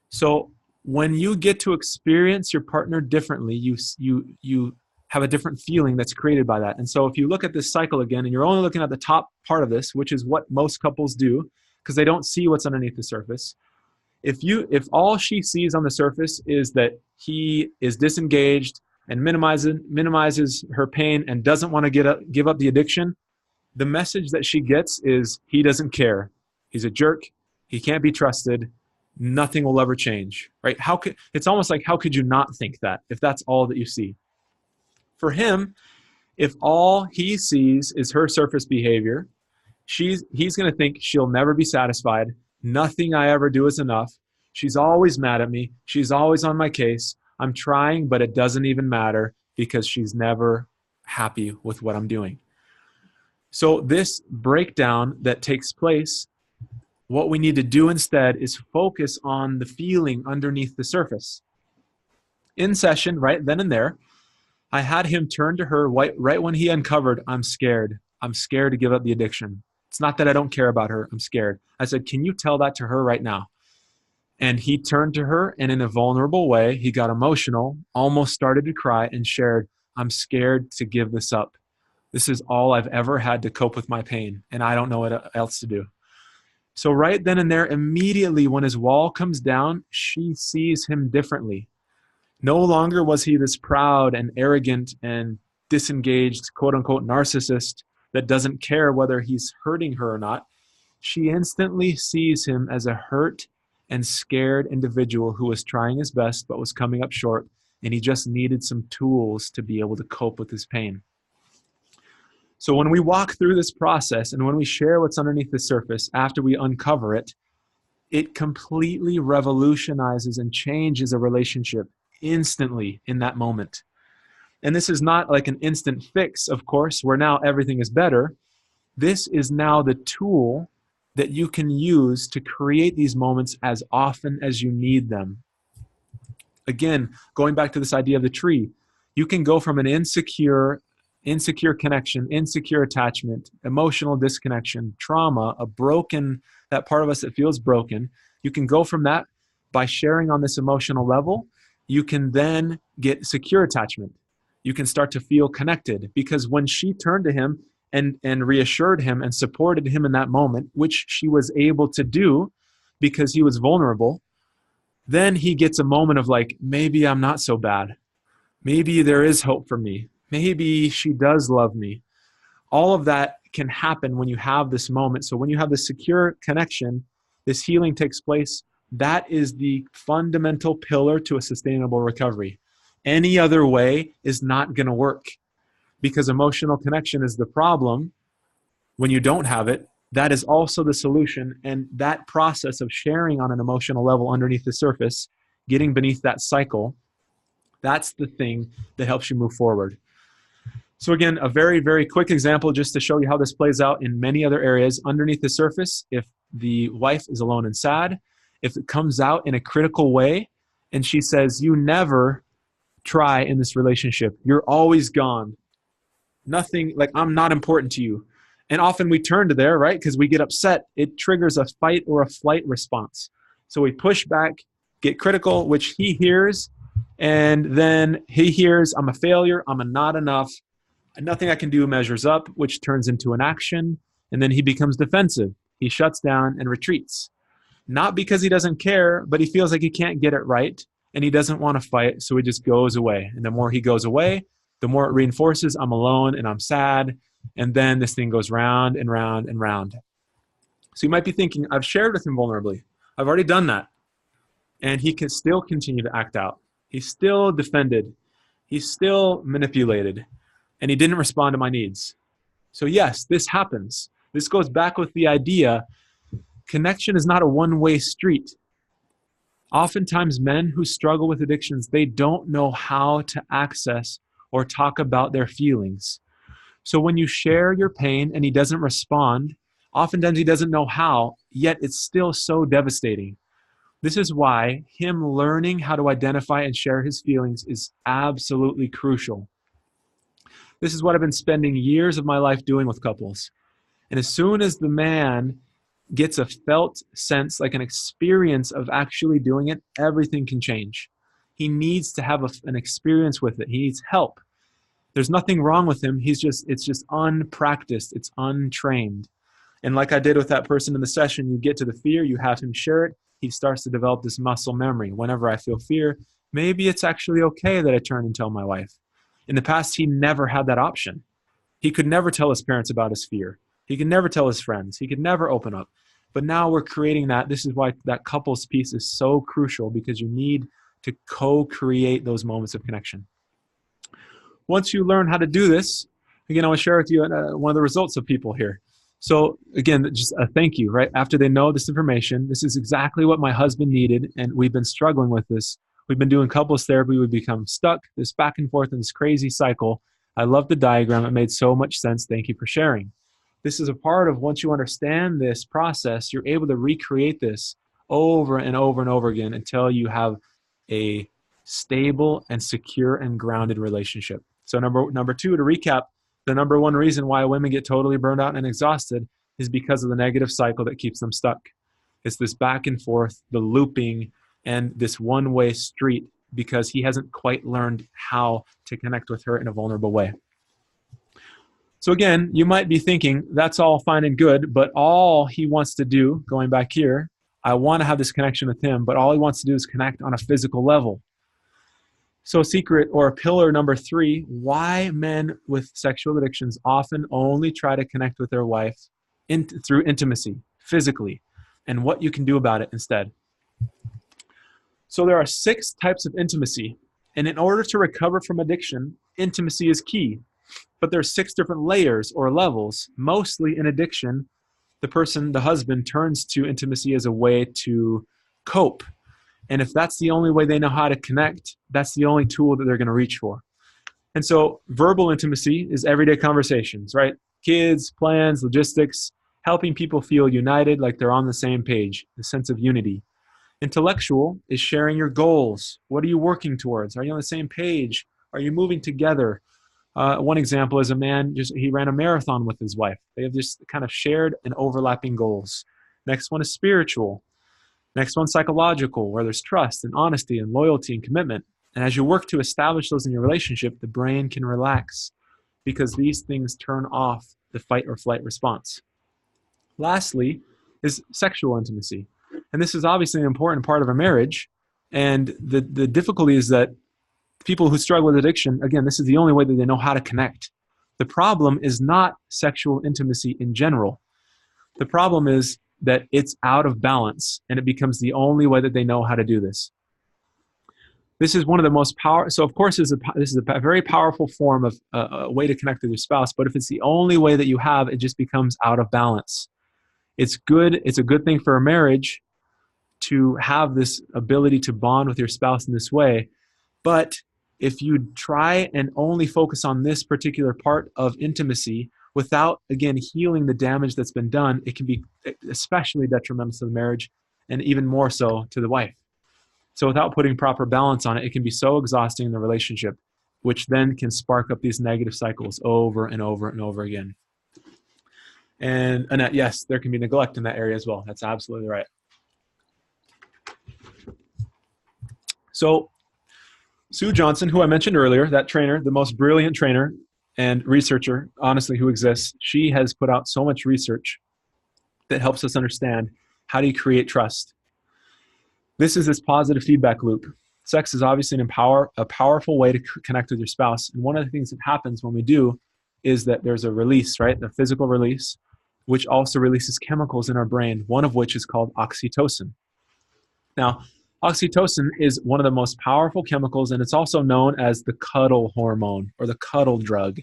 So when you get to experience your partner differently, you have a different feeling that's created by that. And so if you look at this cycle again, and you're only looking at the top part of this, which is what most couples do, because they don't see what's underneath the surface. If all she sees on the surface is that he is disengaged and minimizes her pain and doesn't want to give up the addiction, the message that she gets is he doesn't care. He's a jerk. He can't be trusted. Nothing will ever change, right? It's almost like, how could you not think that if that's all that you see? For him, if all he sees is her surface behavior, he's going to think she'll never be satisfied. Nothing I ever do is enough. She's always mad at me. She's always on my case. I'm trying, but it doesn't even matter because she's never happy with what I'm doing. So this breakdown that takes place, what we need to do instead is focus on the feeling underneath the surface. In session, right then and there, I had him turn to her right when he uncovered, I'm scared. I'm scared to give up the addiction. It's not that I don't care about her. I'm scared. I said, can you tell that to her right now? And he turned to her, and in a vulnerable way, he got emotional, almost started to cry, and shared, I'm scared to give this up. This is all I've ever had to cope with my pain, and I don't know what else to do. So right then and there, immediately when his wall comes down, she sees him differently. No longer was he this proud and arrogant and disengaged, quote-unquote, narcissist that doesn't care whether he's hurting her or not. She instantly sees him as a hurt and scared individual who was trying his best but was coming up short, and he just needed some tools to be able to cope with his pain. So when we walk through this process and when we share what's underneath the surface after we uncover it, it completely revolutionizes and changes a relationship instantly in that moment. And this is not like an instant fix, of course, where now everything is better. This is now the tool that you can use to create these moments as often as you need them. Again, going back to this idea of the tree, you can go from an insecure connection, insecure attachment, emotional disconnection, trauma, that part of us that feels broken. You can go from that by sharing on this emotional level. You can then get secure attachment. You can start to feel connected, because when she turned to him and reassured him and supported him in that moment, which she was able to do because he was vulnerable, then he gets a moment of like, maybe I'm not so bad. Maybe there is hope for me. Maybe she does love me. All of that can happen when you have this moment. So when you have this secure connection, this healing takes place. That is the fundamental pillar to a sustainable recovery. Any other way is not going to work, because emotional connection is the problem. When you don't have it, that is also the solution. And that process of sharing on an emotional level underneath the surface, getting beneath that cycle, That's the thing that helps you move forward. So again, a very, very quick example just to show you how this plays out in many other areas. Underneath the surface, if the wife is alone and sad, if it comes out in a critical way and she says, you never try in this relationship, you're always gone, nothing, like I'm not important to you. And often we turn to there, right? Because we get upset. It triggers a fight or a flight response. So we push back, get critical, which he hears, and then he hears, I'm a failure, I'm a not enough, nothing I can do measures up, which turns into an action, and then he becomes defensive. He shuts down and retreats. Not because he doesn't care, but he feels like he can't get it right, and he doesn't want to fight, so he just goes away. And the more he goes away, the more it reinforces, I'm alone and I'm sad, and then this thing goes round and round and round. So you might be thinking, I've shared with him vulnerably. I've already done that. And he can still continue to act out. He's still defended. He's still manipulated. And he didn't respond to my needs. So yes, this happens. This goes back with the idea, connection is not a one-way street. Oftentimes men who struggle with addictions, they don't know how to access or talk about their feelings. So when you share your pain and he doesn't respond, oftentimes he doesn't know how, yet it's still so devastating. This is why him learning how to identify and share his feelings is absolutely crucial. This is what I've been spending years of my life doing with couples. And as soon as the man gets a felt sense, like an experience of actually doing it, everything can change. He needs to have an experience with it. He needs help. There's nothing wrong with him. It's just unpracticed. It's untrained. And like I did with that person in the session, you get to the fear, you have him share it. He starts to develop this muscle memory. Whenever I feel fear, maybe it's actually okay that I turn and tell my wife. In the past, he never had that option. He could never tell his parents about his fear. He could never tell his friends. He could never open up. But now we're creating that. This is why that couples piece is so crucial, because you need to co-create those moments of connection. Once you learn how to do this, again, I want to share with you one of the results of people here. So again, just a thank you, right? After they know this information, this is exactly what my husband needed, and we've been struggling with this. We've been doing couples therapy. We become stuck, this back and forth in this crazy cycle. I love the diagram. It made so much sense. Thank you for sharing. This is a part of, once you understand this process, you're able to recreate this over and over and over again until you have a stable and secure and grounded relationship. So number two, to recap, the number one reason why women get totally burned out and exhausted is because of the negative cycle that keeps them stuck. It's this back and forth, the looping, and this one-way street, because he hasn't quite learned how to connect with her in a vulnerable way. So again, you might be thinking, that's all fine and good, but all he wants to do, going back here, I want to have this connection with him, but all he wants to do is connect on a physical level. So secret or pillar number 3, why men with sexual addictions often only try to connect with their wife through intimacy, physically, and what you can do about it instead. So there are 6 types of intimacy, and in order to recover from addiction, intimacy is key. But there are 6 different layers or levels. Mostly in addiction, the husband, turns to intimacy as a way to cope. And if that's the only way they know how to connect, that's the only tool that they're going to reach for. And so verbal intimacy is everyday conversations, right? Kids, plans, logistics, helping people feel united, like they're on the same page, the sense of unity. Intellectual is sharing your goals. What are you working towards? Are you on the same page? Are you moving together? One example is a man, he ran a marathon with his wife. They have just kind of shared and overlapping goals. Next one is spiritual. Next one, psychological, where there's trust and honesty and loyalty and commitment. And as you work to establish those in your relationship, the brain can relax, because these things turn off the fight or flight response. Lastly is sexual intimacy. And this is obviously an important part of a marriage. And the difficulty is that people who struggle with addiction, again, this is the only way that they know how to connect. The problem is not sexual intimacy in general. The problem is that it's out of balance, and it becomes the only way that they know how to do this. This is one of the most powerful. So of course, this is a very powerful form of a way to connect with your spouse. But if it's the only way that you have, it just becomes out of balance. It's good. It's a good thing for a marriage to have this ability to bond with your spouse in this way. But if you try and only focus on this particular part of intimacy without, again, healing the damage that's been done, it can be especially detrimental to the marriage and even more so to the wife. So without putting proper balance on it, it can be so exhausting in the relationship, which then can spark up these negative cycles over and over and over again. And Annette, yes, there can be neglect in that area as well. That's absolutely right. So Sue Johnson, who I mentioned earlier, that trainer, the most brilliant trainer and researcher, honestly, who exists, she has put out so much research that helps us understand how do you create trust. This is this positive feedback loop. Sex is obviously a powerful way to connect with your spouse. And one of the things that happens when we do is that there's a release, right? The physical release, which also releases chemicals in our brain, one of which is called oxytocin. Now, oxytocin is one of the most powerful chemicals, and it's also known as the cuddle hormone or the cuddle drug.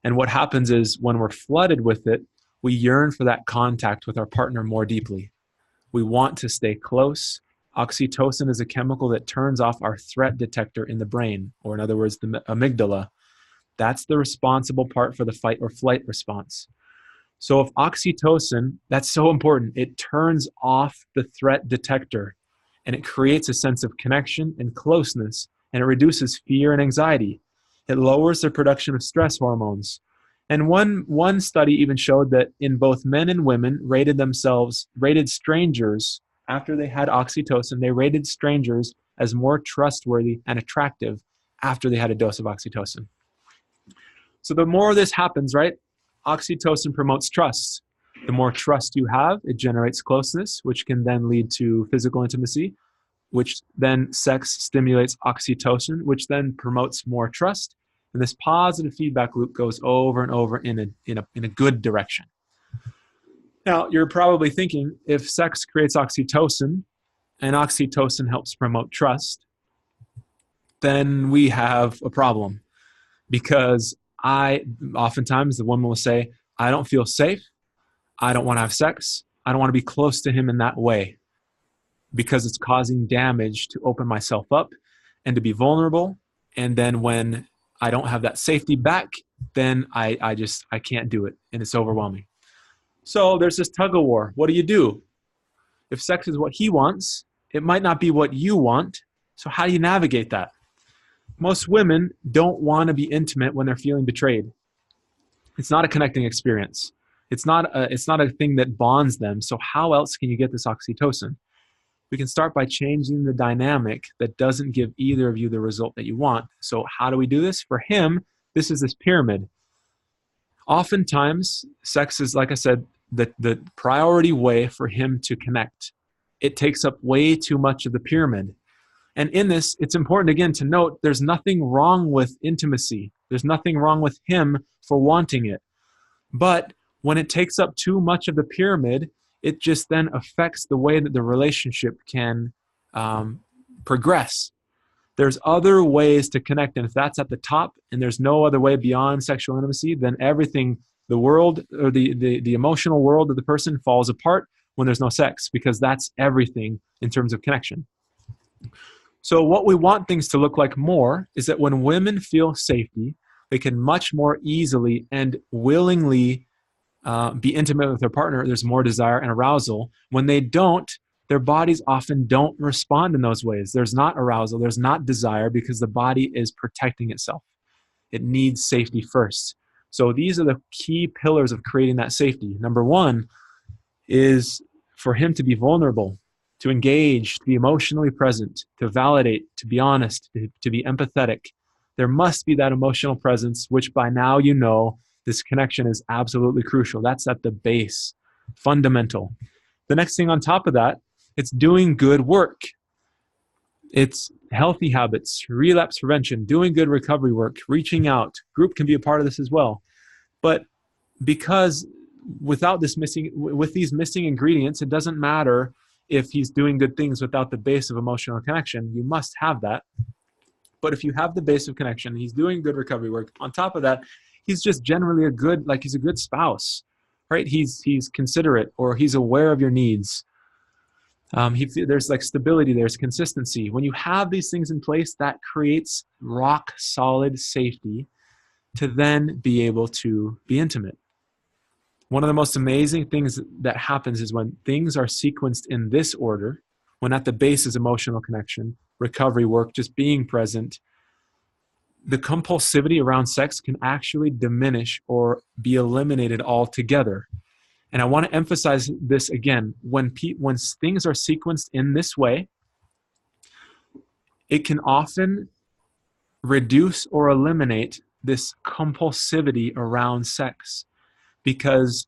And what happens is when we're flooded with it, we yearn for that contact with our partner more deeply. We want to stay close. Oxytocin is a chemical that turns off our threat detector in the brain, or in other words, the amygdala. That's the responsible part for the fight or flight response. So if oxytocin, that's so important, it turns off the threat detector and it creates a sense of connection and closeness, and it reduces fear and anxiety. It lowers the production of stress hormones. And one study even showed that in both men and women rated strangers after they had oxytocin, they rated strangers as more trustworthy and attractive after they had a dose of oxytocin. So the more this happens, right, oxytocin promotes trust. The more trust you have, it generates closeness, which can then lead to physical intimacy, which then sex stimulates oxytocin, which then promotes more trust. And this positive feedback loop goes over and over in a good direction. Now, you're probably thinking, if sex creates oxytocin and oxytocin helps promote trust, then we have a problem. Because oftentimes the woman will say, I don't feel safe. I don't want to have sex. I don't want to be close to him in that way because it's causing damage to open myself up and to be vulnerable. And then when I don't have that safety back, then I can't do it. And it's overwhelming. So there's this tug of war. What do? If sex is what he wants, it might not be what you want. So how do you navigate that? Most women don't want to be intimate when they're feeling betrayed. It's not a connecting experience. It's not a thing that bonds them. So how else can you get this oxytocin? We can start by changing the dynamic that doesn't give either of you the result that you want. So how do we do this? For him, this is this pyramid. Oftentimes, sex is, like I said, the priority way for him to connect. It takes up way too much of the pyramid. And in this, it's important, again, to note there's nothing wrong with intimacy. There's nothing wrong with him for wanting it. But when it takes up too much of the pyramid, it just then affects the way that the relationship can progress. There's other ways to connect. And if that's at the top and there's no other way beyond sexual intimacy, then everything, the world or the emotional world of the person falls apart when there's no sex, because that's everything in terms of connection. So what we want things to look like more is that when women feel safety, they can much more easily and willingly be intimate with their partner. There's more desire and arousal. When they don't, their bodies often don't respond in those ways. There's not arousal, there's not desire, because the body is protecting itself. It needs safety first. So these are the key pillars of creating that safety. Number one is for him to be vulnerable, to engage, to be emotionally present, to validate, to be honest, to be empathetic. There must be that emotional presence, which by now you know this connection is absolutely crucial. That's at the base, fundamental. The next thing on top of that, it's doing good work. It's healthy habits, relapse prevention, doing good recovery work, reaching out. Group can be a part of this as well. But because with these missing ingredients, it doesn't matter if he's doing good things without the base of emotional connection. You must have that. But if you have the base of connection, he's doing good recovery work. On top of that, he's just generally he's a good spouse, right? He's considerate, or he's aware of your needs. There's like stability, there's consistency. When you have these things in place, that creates rock solid safety to then be able to be intimate. One of the most amazing things that happens is when things are sequenced in this order, when at the base is emotional connection, recovery work, just being present, the compulsivity around sex can actually diminish or be eliminated altogether. And I want to emphasize this again. When things are sequenced in this way, it can often reduce or eliminate this compulsivity around sex. Because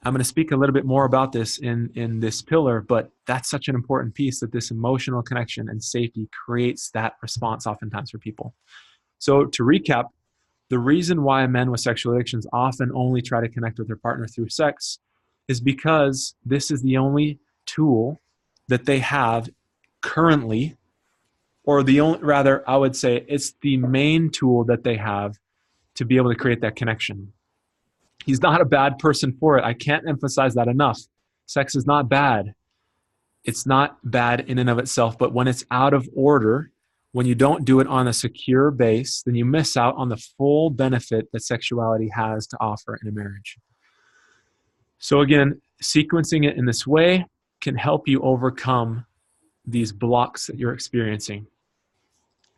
I'm going to speak a little bit more about this in this pillar, but that's such an important piece, that this emotional connection and safety creates that response oftentimes for people. So to recap, the reason why men with sexual addictions often only try to connect with their partner through sex is because this is the only tool that they have currently, or I would say it's the main tool that they have to be able to create that connection. He's not a bad person for it. I can't emphasize that enough. Sex is not bad. It's not bad in and of itself, but when it's out of order, when you don't do it on a secure base, then you miss out on the full benefit that sexuality has to offer in a marriage. So again, sequencing it in this way can help you overcome these blocks that you're experiencing.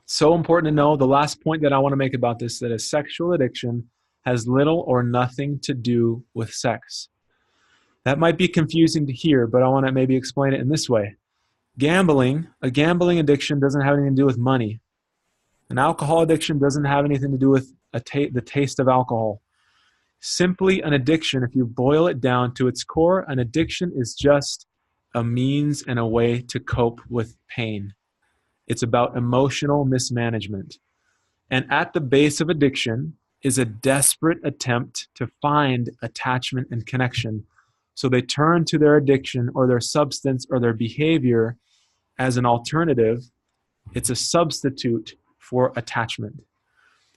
So important to know, the last point that I want to make about this, that a sexual addiction has little or nothing to do with sex. That might be confusing to hear, but I want to maybe explain it in this way. A gambling addiction doesn't have anything to do with money. An alcohol addiction doesn't have anything to do with the taste of alcohol. Simply an addiction, if you boil it down to its core, an addiction is just a means and a way to cope with pain. It's about emotional mismanagement. And at the base of addiction is a desperate attempt to find attachment and connection. So they turn to their addiction or their substance or their behavior as an alternative. It's a substitute for attachment.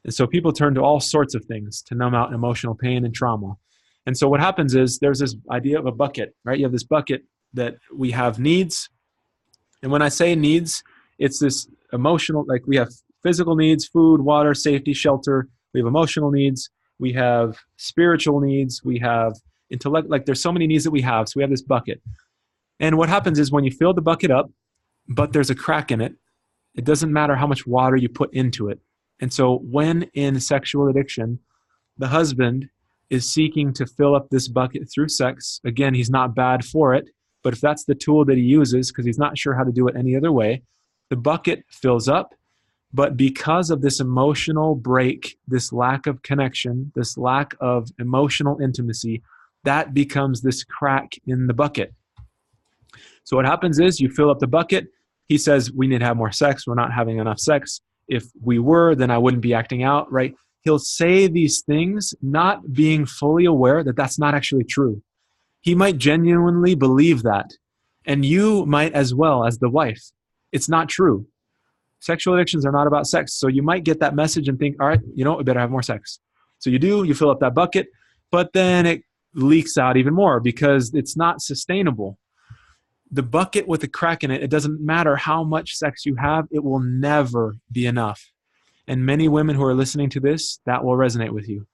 And so people turn to all sorts of things to numb out emotional pain and trauma. And so what happens is there's this idea of a bucket, right? You have this bucket that we have needs. And when I say needs, it's this emotional, like we have physical needs, food, water, safety, shelter. We have emotional needs. We have spiritual needs. We have intellect, like there's so many needs that we have. So we have this bucket. And what happens is when you fill the bucket up, but there's a crack in it, it doesn't matter how much water you put into it. And so when in sexual addiction, the husband is seeking to fill up this bucket through sex. Again, he's not bad for it, but if that's the tool that he uses, because he's not sure how to do it any other way, the bucket fills up. But because of this emotional break, this lack of connection, this lack of emotional intimacy, that becomes this crack in the bucket. So what happens is you fill up the bucket. He says, we need to have more sex. We're not having enough sex. If we were, then I wouldn't be acting out, right? He'll say these things not being fully aware that that's not actually true. He might genuinely believe that. And you might as well as the wife. It's not true. Sexual addictions are not about sex. So you might get that message and think, all right, we better have more sex. So you fill up that bucket, but then it leaks out even more because it's not sustainable. The bucket with a crack in it, it doesn't matter how much sex you have, it will never be enough. And many women who are listening to this, that will resonate with you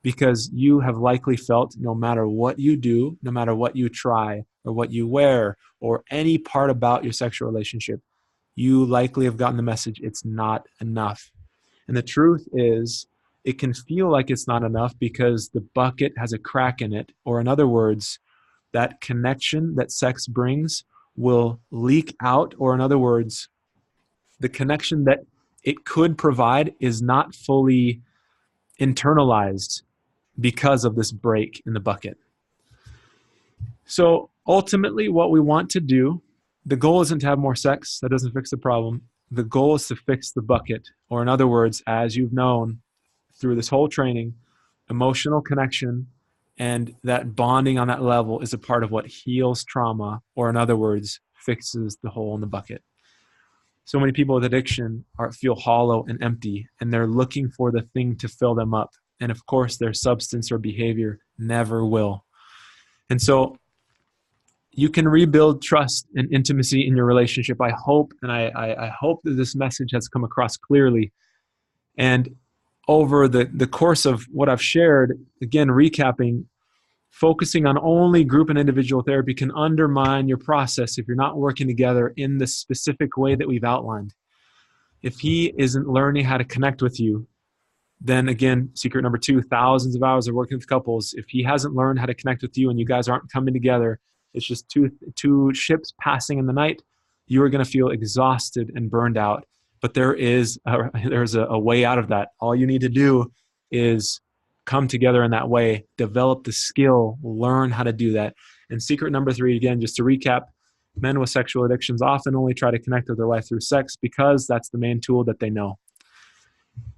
because you have likely felt no matter what you do, no matter what you try or what you wear or any part about your sexual relationship, you likely have gotten the message it's not enough. And the truth is, it can feel like it's not enough because the bucket has a crack in it, or in other words, that connection that sex brings will leak out, or in other words, the connection that it could provide is not fully internalized because of this break in the bucket. So ultimately, what we want to do, the goal isn't to have more sex. That doesn't fix the problem. The goal is to fix the bucket, or in other words, as you've known through this whole training, emotional connection and that bonding on that level is a part of what heals trauma, or in other words, fixes the hole in the bucket. So many people with addiction feel hollow and empty, and they're looking for the thing to fill them up. And of course, their substance or behavior never will. And so you can rebuild trust and intimacy in your relationship. I hope, and I hope that this message has come across clearly. And over the course of what I've shared, again, recapping, focusing on only group and individual therapy can undermine your process if you're not working together in the specific way that we've outlined. If he isn't learning how to connect with you, then again, secret number 2, thousands of hours of working with couples. If he hasn't learned how to connect with you and you guys aren't coming together, it's just two ships passing in the night, you are going to feel exhausted and burned out. But there's a way out of that. All you need to do is come together in that way, develop the skill, learn how to do that. And secret number 3, again, just to recap, men with sexual addictions often only try to connect with their wife through sex because that's the main tool that they know.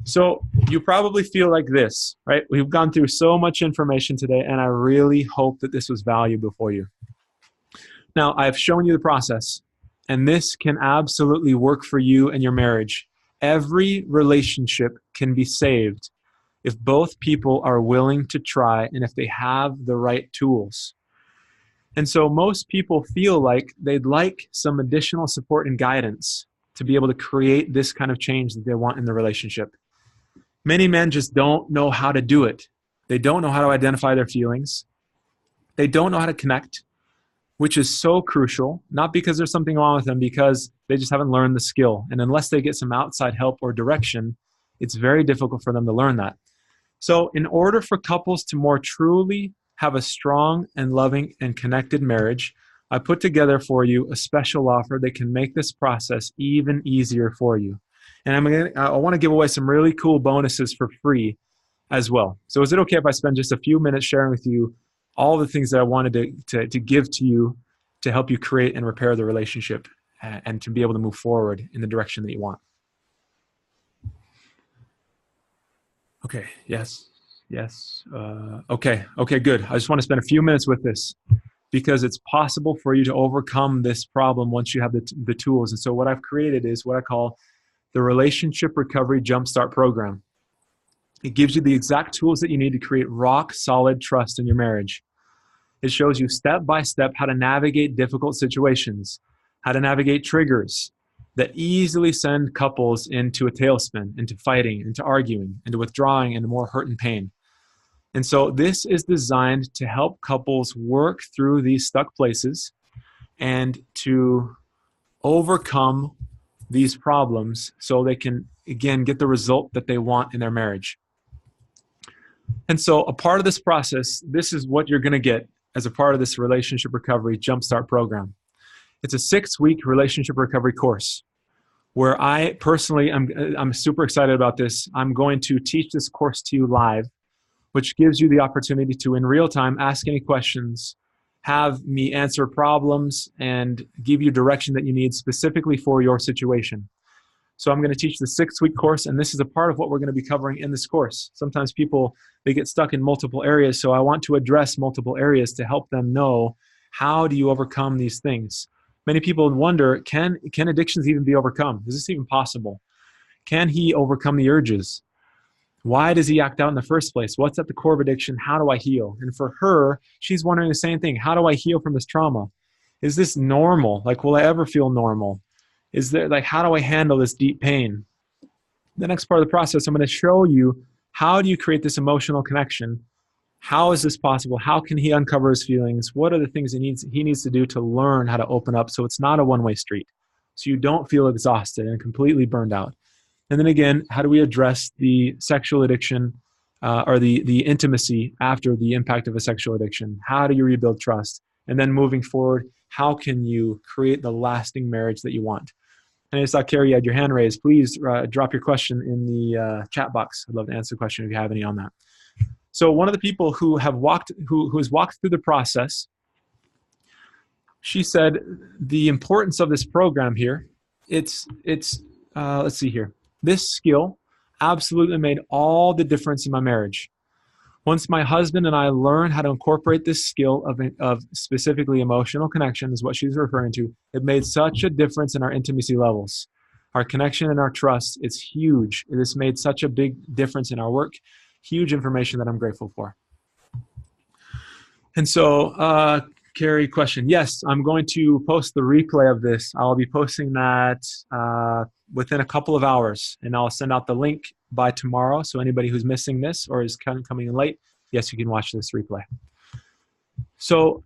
So you probably feel like this, right? We've gone through so much information today, and I really hope that this was valuable for you. Now, I've shown you the process, and this can absolutely work for you and your marriage. Every relationship can be saved if both people are willing to try and if they have the right tools. And so most people feel like they'd like some additional support and guidance to be able to create this kind of change that they want in the relationship. Many men just don't know how to do it. They don't know how to identify their feelings. They don't know how to connect, which is so crucial, not because there's something wrong with them, because they just haven't learned the skill. And unless they get some outside help or direction, it's very difficult for them to learn that. So in order for couples to more truly have a strong and loving and connected marriage, I put together for you a special offer that can make this process even easier for you. And I want to give away some really cool bonuses for free as well. So is it okay if I spend just a few minutes sharing with you all the things that I wanted to give to you to help you create and repair the relationship and to be able to move forward in the direction that you want? Okay, yes. Okay, good. I just want to spend a few minutes with this because it's possible for you to overcome this problem once you have the tools. And so what I've created is what I call the Relationship Recovery Jumpstart Program. It gives you the exact tools that you need to create rock solid trust in your marriage. It shows you step by step how to navigate difficult situations, how to navigate triggers that easily send couples into a tailspin, into fighting, into arguing, into withdrawing, into more hurt and pain. And so this is designed to help couples work through these stuck places and to overcome these problems so they can, again, get the result that they want in their marriage. And so a part of this process, this is what you're going to get as a part of this Relationship Recovery Jumpstart Program. It's a 6-week relationship recovery course where I personally, I'm super excited about this. I'm going to teach this course to you live, which gives you the opportunity to, in real time, ask any questions, have me answer problems, and give you direction that you need specifically for your situation. So I'm going to teach the 6-week course, and this is a part of what we're going to be covering in this course. Sometimes people, they get stuck in multiple areas, so I want to address multiple areas to help them know, how do you overcome these things? Many people wonder, can addictions even be overcome? Is this even possible? Can he overcome the urges? Why does he act out in the first place? What's at the core of addiction? How do I heal? And for her, she's wondering the same thing. How do I heal from this trauma? Is this normal? Like, will I ever feel normal? Is there, like, how do I handle this deep pain? The next part of the process, I'm going to show you, how do you create this emotional connection? How is this possible? How can he uncover his feelings? What are the things he needs to do to learn how to open up so it's not a one-way street, so you don't feel exhausted and completely burned out? And then again, how do we address the sexual addiction or the intimacy after the impact of a sexual addiction? How do you rebuild trust? And then moving forward, how can you create the lasting marriage that you want? And I saw Carrie, you had your hand raised. Please drop your question in the chat box. I'd love to answer the question if you have any on that. So one of the people who has walked through the process, she said the importance of this program here, let's see here. This skill absolutely made all the difference in my marriage. Once my husband and I learned how to incorporate this skill of specifically emotional connection, is what she's referring to, it made such a difference in our intimacy levels. Our connection and our trust is huge. It has made such a big difference in our work. Huge information that I'm grateful for. And so Carrie, question. Yes, I'm going to post the replay of this. I'll be posting that within a couple of hours, and I'll send out the link by tomorrow. So anybody who's missing this or is coming in late, yes, you can watch this replay. So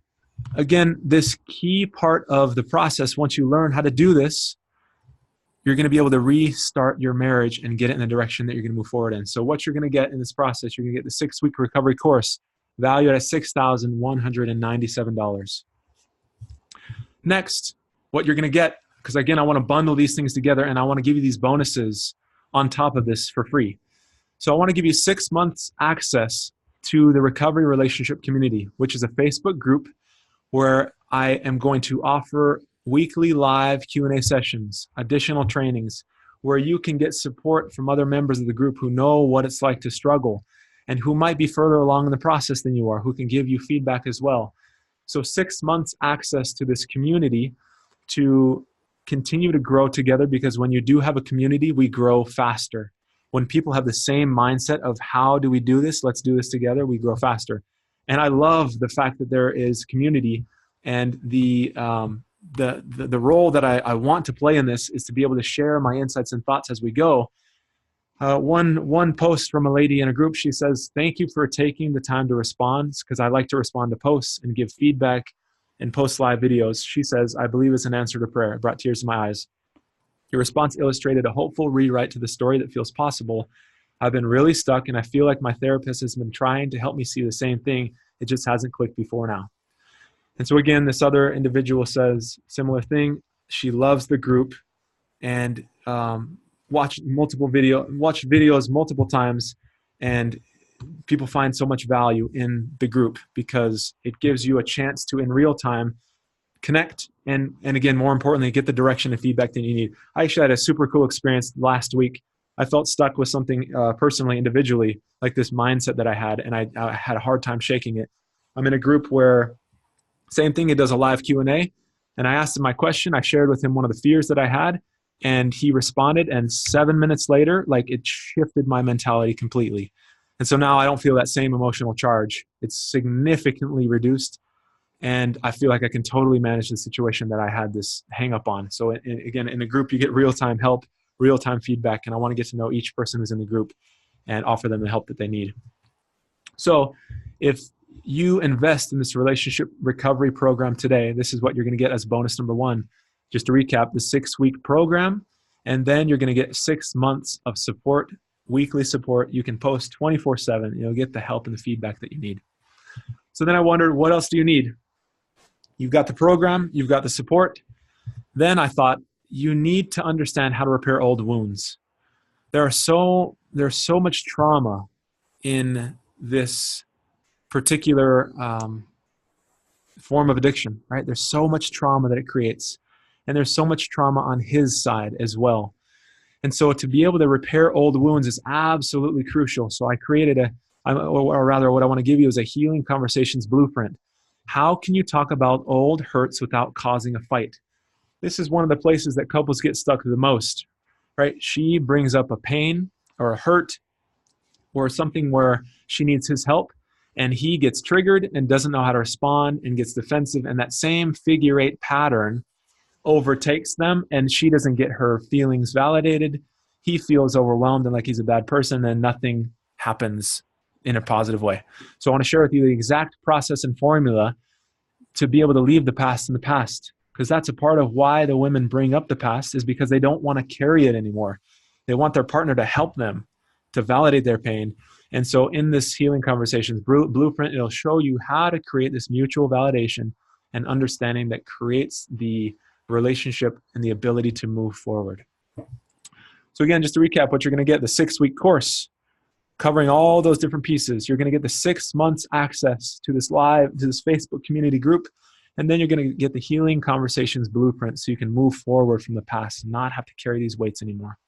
again, this key part of the process, once you learn how to do this, you're going to be able to restart your marriage and get it in the direction that you're going to move forward in. So what you're going to get in this process, you're going to get the 6-week recovery course valued at $6,197. Next, what you're going to get, because again, I want to bundle these things together and I want to give you these bonuses on top of this for free. So I want to give you 6 months access to the Recovery Relationship Community, which is a Facebook group where I am going to offer weekly live Q&A sessions, additional trainings, where you can get support from other members of the group who know what it's like to struggle and who might be further along in the process than you are, who can give you feedback as well. So 6 months access to this community to continue to grow together, because when you do have a community, we grow faster. When people have the same mindset of how do we do this, let's do this together, we grow faster. And I love the fact that there is community, and the role that I want to play in this is to be able to share my insights and thoughts as we go. One post from a lady in a group, she says, "Thank you for taking the time to respond," because I like to respond to posts and give feedback and post live videos. She says, "I believe it's an answer to prayer. It brought tears to my eyes. Your response illustrated a hopeful rewrite to the story that feels possible. I've been really stuck, and I feel like my therapist has been trying to help me see the same thing. It just hasn't clicked before now." And so again, this other individual says similar thing. She loves the group and watched videos multiple times, and people find so much value in the group because it gives you a chance to, in real time, connect and again, more importantly, get the direction and feedback that you need. I actually had a super cool experience last week. I felt stuck with something personally, individually, like this mindset that I had, and I had a hard time shaking it. I'm in a group where same thing, it does a live Q&A, and I asked him my question. I shared with him one of the fears that I had, and he responded, and 7 minutes later, like, it shifted my mentality completely. And so now I don't feel that same emotional charge. It's significantly reduced, and I feel like I can totally manage the situation that I had this hang up on. So again, in the group, you get real-time help, real-time feedback, and I want to get to know each person who's in the group and offer them the help that they need. So if you invest in this relationship recovery program today, this is what you're going to get as bonus number 1. Just to recap, the 6-week program, and then you're going to get 6 months of support, weekly support. You can post 24/7. You'll get the help and the feedback that you need. So then I wondered, what else do you need? You've got the program, you've got the support. Then I thought, you need to understand how to repair old wounds. There's so much trauma in this particular form of addiction, right? There's so much trauma that it creates. And there's so much trauma on his side as well. And so to be able to repair old wounds is absolutely crucial. So I created or rather what I want to give you is a Healing Conversations blueprint. How can you talk about old hurts without causing a fight? This is one of the places that couples get stuck the most, right? She brings up a pain or a hurt or something where she needs his help, and he gets triggered and doesn't know how to respond and gets defensive, and that same figure 8 pattern overtakes them, and she doesn't get her feelings validated. He feels overwhelmed and like he's a bad person, and nothing happens in a positive way. So I want to share with you the exact process and formula to be able to leave the past in the past, because that's a part of why the women bring up the past, is because they don't want to carry it anymore. They want their partner to help them, to validate their pain. And so in this Healing Conversations blueprint, it'll show you how to create this mutual validation and understanding that creates the relationship and the ability to move forward. So again, just to recap what you're going to get, the 6-week course covering all those different pieces. You're going to get the 6 months access to this Facebook community group, and then you're going to get the Healing Conversations blueprint so you can move forward from the past and not have to carry these weights anymore.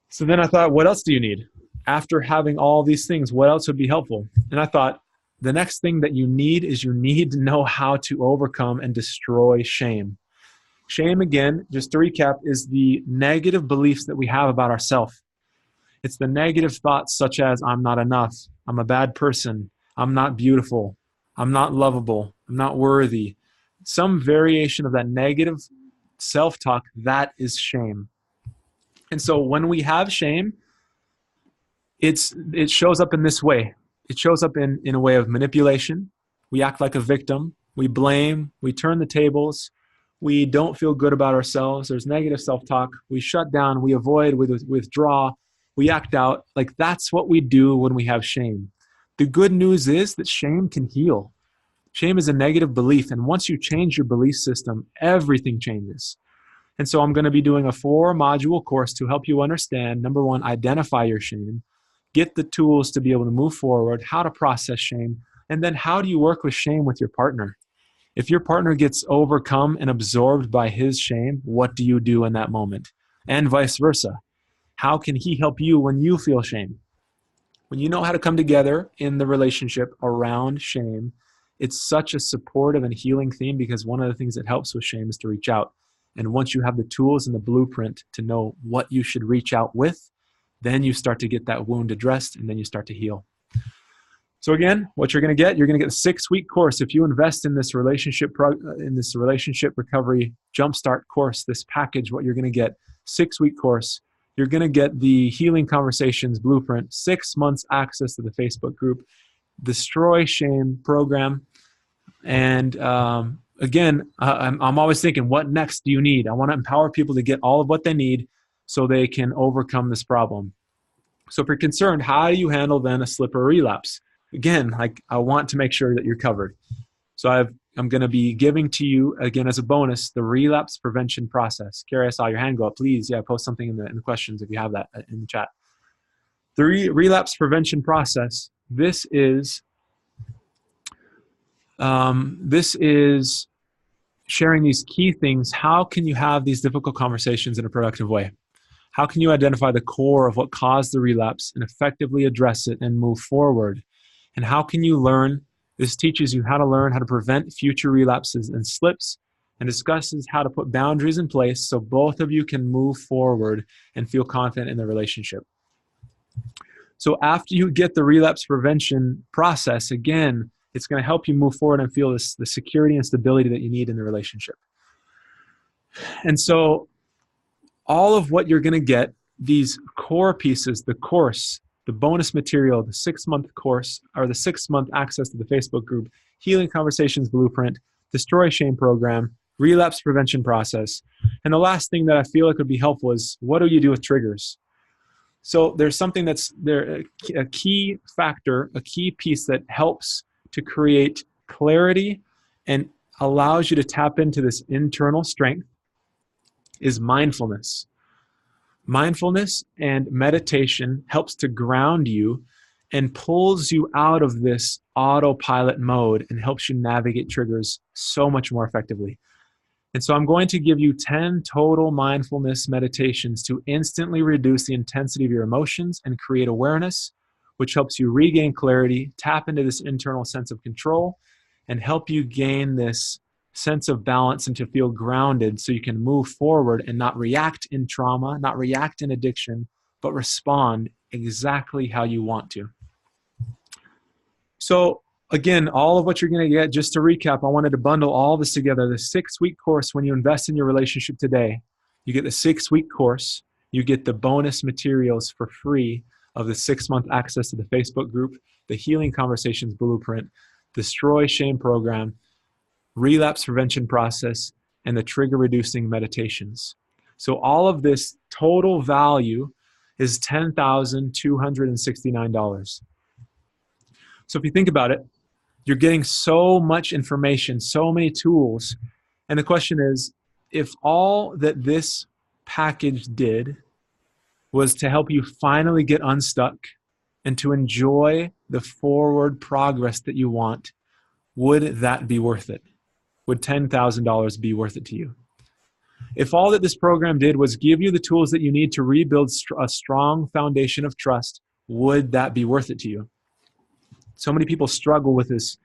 So then I thought, what else do you need? After having all these things, what else would be helpful? And I thought, the next thing that you need is you need to know how to overcome and destroy shame. Shame, again, just to recap, is the negative beliefs that we have about ourselves. It's the negative thoughts such as, I'm not enough, I'm a bad person, I'm not beautiful, I'm not lovable. I'm not worthy. Some variation of that negative self-talk, that is shame. And so when we have shame, it shows up in this way. It shows up in a way of manipulation. We act like a victim. We blame. We turn the tables. We don't feel good about ourselves. There's negative self-talk. We shut down. We avoid. We withdraw. We act out. Like, that's what we do when we have shame. The good news is that shame can heal. Shame is a negative belief. And once you change your belief system, everything changes. And so I'm going to be doing a 4-module course to help you understand, number one, identify your shame, get the tools to be able to move forward, how to process shame, and then how do you work with shame with your partner? If your partner gets overcome and absorbed by his shame, what do you do in that moment? And vice versa. How can he help you when you feel shame? When you know how to come together in the relationship around shame, it's such a supportive and healing theme, because one of the things that helps with shame is to reach out. And once you have the tools and the blueprint to know what you should reach out with, then you start to get that wound addressed, and then you start to heal. So again, what you're going to get a 6-week course. If you invest in this relationship recovery jumpstart course, this package, what you're going to get, 6-week course. You're going to get the Healing Conversations Blueprint, 6 months access to the Facebook group, Destroy Shame program. And again, I'm always thinking, what next do you need? I want to empower people to get all of what they need so they can overcome this problem. So if you're concerned, how do you handle then a slip or relapse? Again, like, I want to make sure that you're covered. So I'm going to be giving to you, again, as a bonus, the relapse prevention process. Carrie, I saw your hand go up. Please, post something in the questions if you have that in the chat. The relapse prevention process, this is sharing these key things. How can you have these difficult conversations in a productive way? How can you identify the core of what caused the relapse and effectively address it and move forward? And how can you learn? This teaches you how to learn how to prevent future relapses and slips, and discusses how to put boundaries in place so both of you can move forward and feel confident in the relationship. So after you get the relapse prevention process, again, it's going to help you move forward and feel the security and stability that you need in the relationship. And so all of what you're going to get, these core pieces, the course, the bonus material, the 6-month course, or the 6-month access to the Facebook group, Healing Conversations Blueprint, Destroy Shame program, relapse prevention process. And the last thing that I feel like would be helpful is, what do you do with triggers? So there's something that's there, a key factor, a key piece that helps to create clarity and allows you to tap into this internal strength, is mindfulness. Mindfulness and meditation helps to ground you and pulls you out of this autopilot mode and helps you navigate triggers so much more effectively. And so I'm going to give you 10 total mindfulness meditations to instantly reduce the intensity of your emotions and create awareness, which helps you regain clarity, tap into this internal sense of control, and help you gain this sense of balance and to feel grounded so you can move forward and not react in trauma, not react in addiction, but respond exactly how you want to. So again, all of what you're going to get, just to recap, I wanted to bundle all this together. The 6-week course, when you invest in your relationship today, you get the 6-week course, you get the bonus materials for free of the 6-month access to the Facebook group, the Healing Conversations Blueprint, Destroy Shame program, relapse prevention process, and the trigger reducing meditations. So all of this total value is $10,269. So if you think about it, you're getting so much information, so many tools. And the question is, if all that this package did was to help you finally get unstuck and to enjoy the forward progress that you want, would that be worth it? Would $10,000 be worth it to you? If all that this program did was give you the tools that you need to rebuild a strong foundation of trust, would that be worth it to you? So many people struggle with this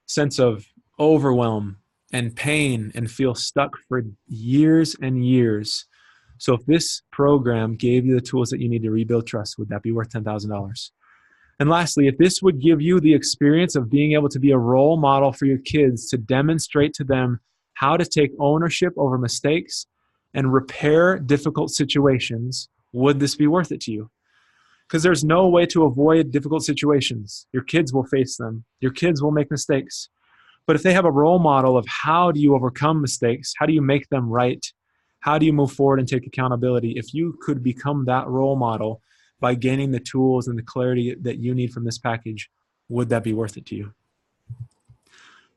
sense of overwhelm and pain and feel stuck for years and years. So if this program gave you the tools that you need to rebuild trust, would that be worth $10,000? And lastly, if this would give you the experience of being able to be a role model for your kids to demonstrate to them how to take ownership over mistakes and repair difficult situations, would this be worth it to you? Because there's no way to avoid difficult situations. Your kids will face them. Your kids will make mistakes. But if they have a role model of how do you overcome mistakes, how do you make them right, how do you move forward and take accountability, if you could become that role model by gaining the tools and the clarity that you need from this package, would that be worth it to you?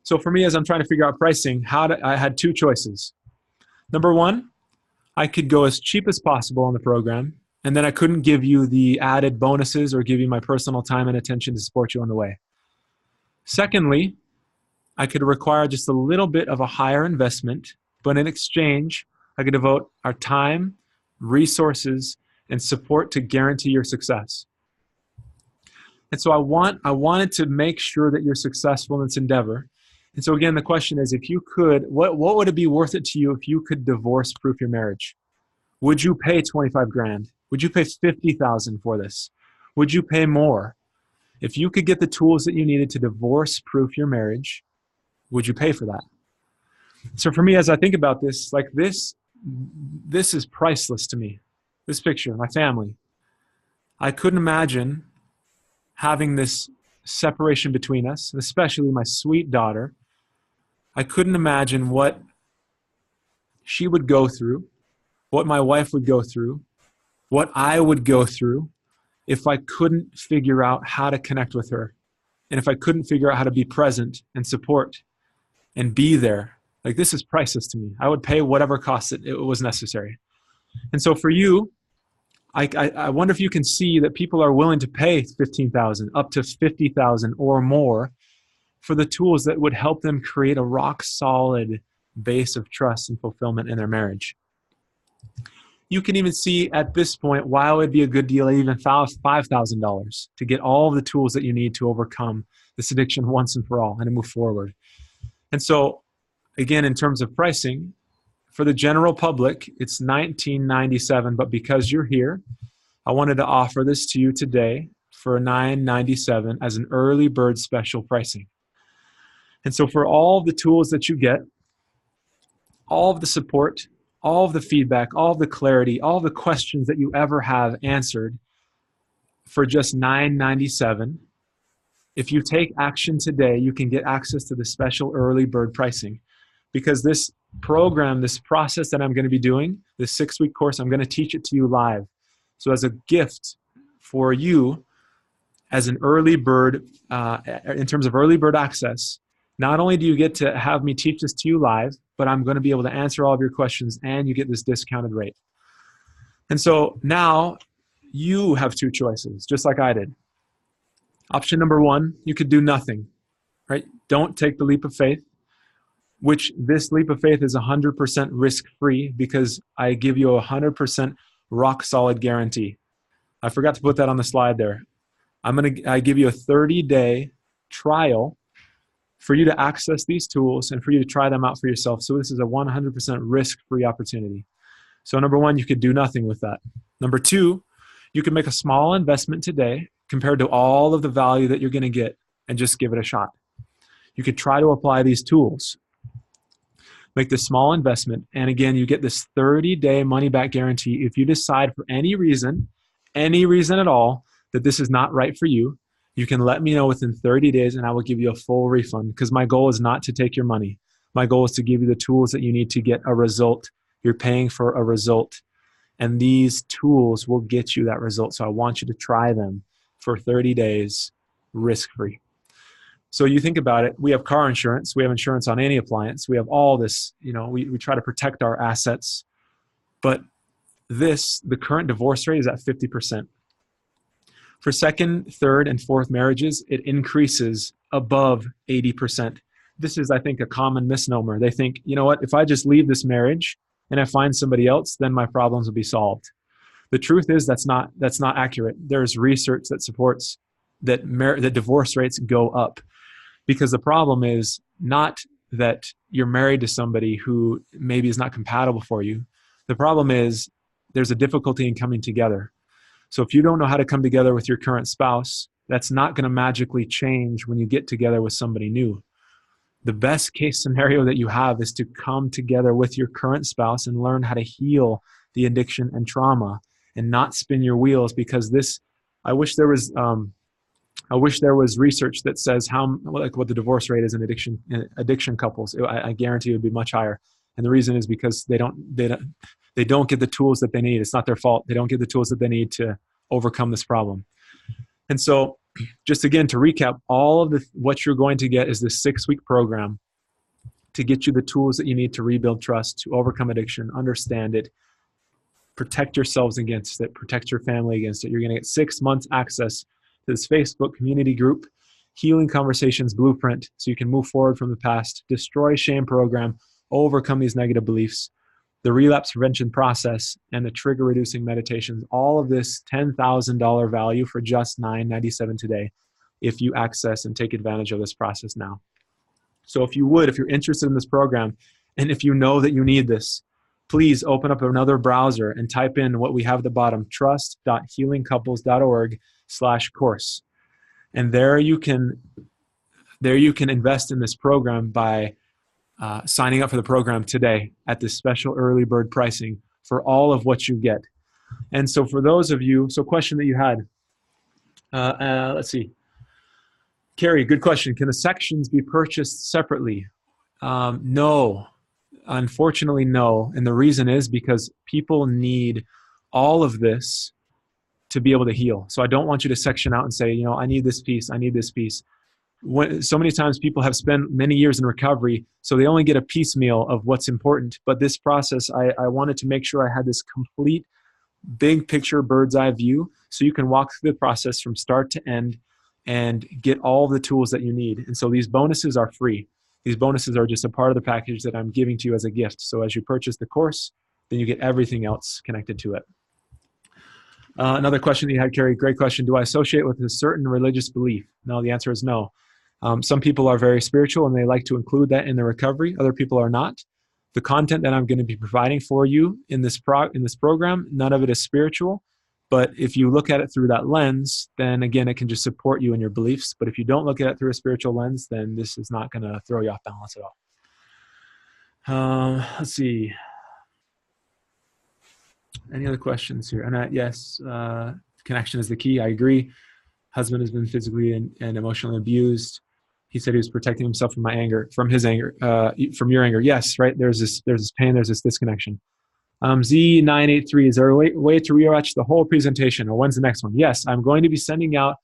So for me, as I'm trying to figure out pricing, I had two choices. Number one, I could go as cheap as possible on the program, and then I couldn't give you the added bonuses or give you my personal time and attention to support you on the way. Secondly, I could require just a little bit of a higher investment, but in exchange, I could devote our time, resources, and support to guarantee your success. And so I wanted to make sure that you're successful in this endeavor. And so again, the question is, if you could, what would it be worth it to you if you could divorce-proof your marriage? Would you pay 25 grand? Would you pay 50,000 for this? Would you pay more? If you could get the tools that you needed to divorce-proof your marriage, would you pay for that? So for me, as I think about this, like this is priceless to me. This picture, my family. I couldn't imagine having this separation between us, especially my sweet daughter. I couldn't imagine what she would go through, what my wife would go through, what I would go through if I couldn't figure out how to connect with her, and if I couldn't figure out how to be present and support and be there. Like, this is priceless to me. I would pay whatever cost it was necessary. And so for you, I wonder if you can see that people are willing to pay $15,000 up to $50,000 or more for the tools that would help them create a rock solid base of trust and fulfillment in their marriage. You can even see at this point why it would be a good deal, even $5,000 to get all of the tools that you need to overcome this addiction once and for all and to move forward. And so again, in terms of pricing, for the general public, it's $19.97, but because you're here, I wanted to offer this to you today for $9.97 as an early bird special pricing. And so for all the tools that you get, all of the support, all of the feedback, all of the clarity, all the questions that you ever have answered for just $9.97, if you take action today, you can get access to the special early bird pricing. Because this program, this process that I'm going to be doing, this 6-week course, I'm going to teach it to you live. So as a gift for you, as an early bird, in terms of early bird access, not only do you get to have me teach this to you live, but I'm going to be able to answer all of your questions and you get this discounted rate. And so now you have two choices, just like I did. Option number one, you could do nothing, right? Don't take the leap of faith. Which this leap of faith is 100% risk-free because I give you a 100% rock-solid guarantee. I forgot to put that on the slide there. I give you a 30-day trial for you to access these tools and for you to try them out for yourself. So this is a 100% risk-free opportunity. So number one, you could do nothing with that. Number two, you can make a small investment today compared to all of the value that you're going to get and just give it a shot. You could try to apply these tools. Make this small investment, and again, you get this 30-day money-back guarantee. If you decide for any reason at all, that this is not right for you, you can let me know within 30 days and I will give you a full refund, because my goal is not to take your money. My goal is to give you the tools that you need to get a result. You're paying for a result, and these tools will get you that result. So I want you to try them for 30 days risk-free. So you think about it, we have car insurance, we have insurance on any appliance, we have all this, we try to protect our assets, but the current divorce rate is at 50%. For second, third, and fourth marriages, it increases above 80%. This is, I think, a common misnomer. They think, you know what, if I just leave this marriage and I find somebody else, then my problems will be solved. The truth is that's not accurate. There's research that supports that divorce rates go up. Because the problem is not that you're married to somebody who maybe is not compatible for you. The problem is there's a difficulty in coming together. So if you don't know how to come together with your current spouse, That's not going to magically change when you get together with somebody new. The best case scenario that you have is to come together with your current spouse and learn how to heal the addiction and trauma and not spin your wheels, because this, I wish there was research that says what the divorce rate is in addiction couples. I guarantee it would be much higher. And the reason is because they don't get the tools that they need. It's not their fault. They don't get the tools that they need to overcome this problem. And so, just again, to recap, all of what you're going to get is this 6-week program to get you the tools that you need to rebuild trust, to overcome addiction, understand it, protect yourselves against it, protect your family against it. You're going to get 6 months access to this Facebook community group, Healing Conversations Blueprint, so you can move forward from the past, destroy shame program, overcome these negative beliefs, the relapse prevention process, and the trigger reducing meditations. All of this $10,000 value for just $997 today if you access and take advantage of this process now. So if you're interested in this program, and if you know that you need this, please open up another browser and type in what we have at the bottom, trust.healingcouples.org/course. And there you can invest in this program by signing up for the program today at this special early bird pricing for all of what you get. And so for those of you, question that you had, let's see. Carrie, good question. Can the sections be purchased separately? No, unfortunately, no. And the reason is because people need all of this to be able to heal. So I don't want you to section out and say, I need this piece, I need this piece. So many times people have spent many years in recovery, so they only get a piecemeal of what's important. But this process, I wanted to make sure I had this complete big picture bird's eye view, so you can walk through the process from start to end and get all the tools that you need. And so these bonuses are free. These bonuses are just a part of the package that I'm giving to you as a gift. So as you purchase the course, then you get everything else connected to it. Another question that you had, Carrie, great question. Do I associate with a certain religious belief? No, the answer is no. Some people are very spiritual and they like to include that in their recovery. Other people are not. The content that I'm going to be providing for you in this program, none of it is spiritual. But if you look at it through that lens, then again, it can just support you in your beliefs. But if you don't look at it through a spiritual lens, then this is not going to throw you off balance at all. Let's see. Any other questions here? Annette, yes, connection is the key. I agree. Husband has been physically and emotionally abused. He said he was protecting himself from his anger, from your anger. Yes, right. There's this pain. There's this disconnection. Z983, is there a way to rewatch the whole presentation, or when's the next one? Yes, I'm going to be sending out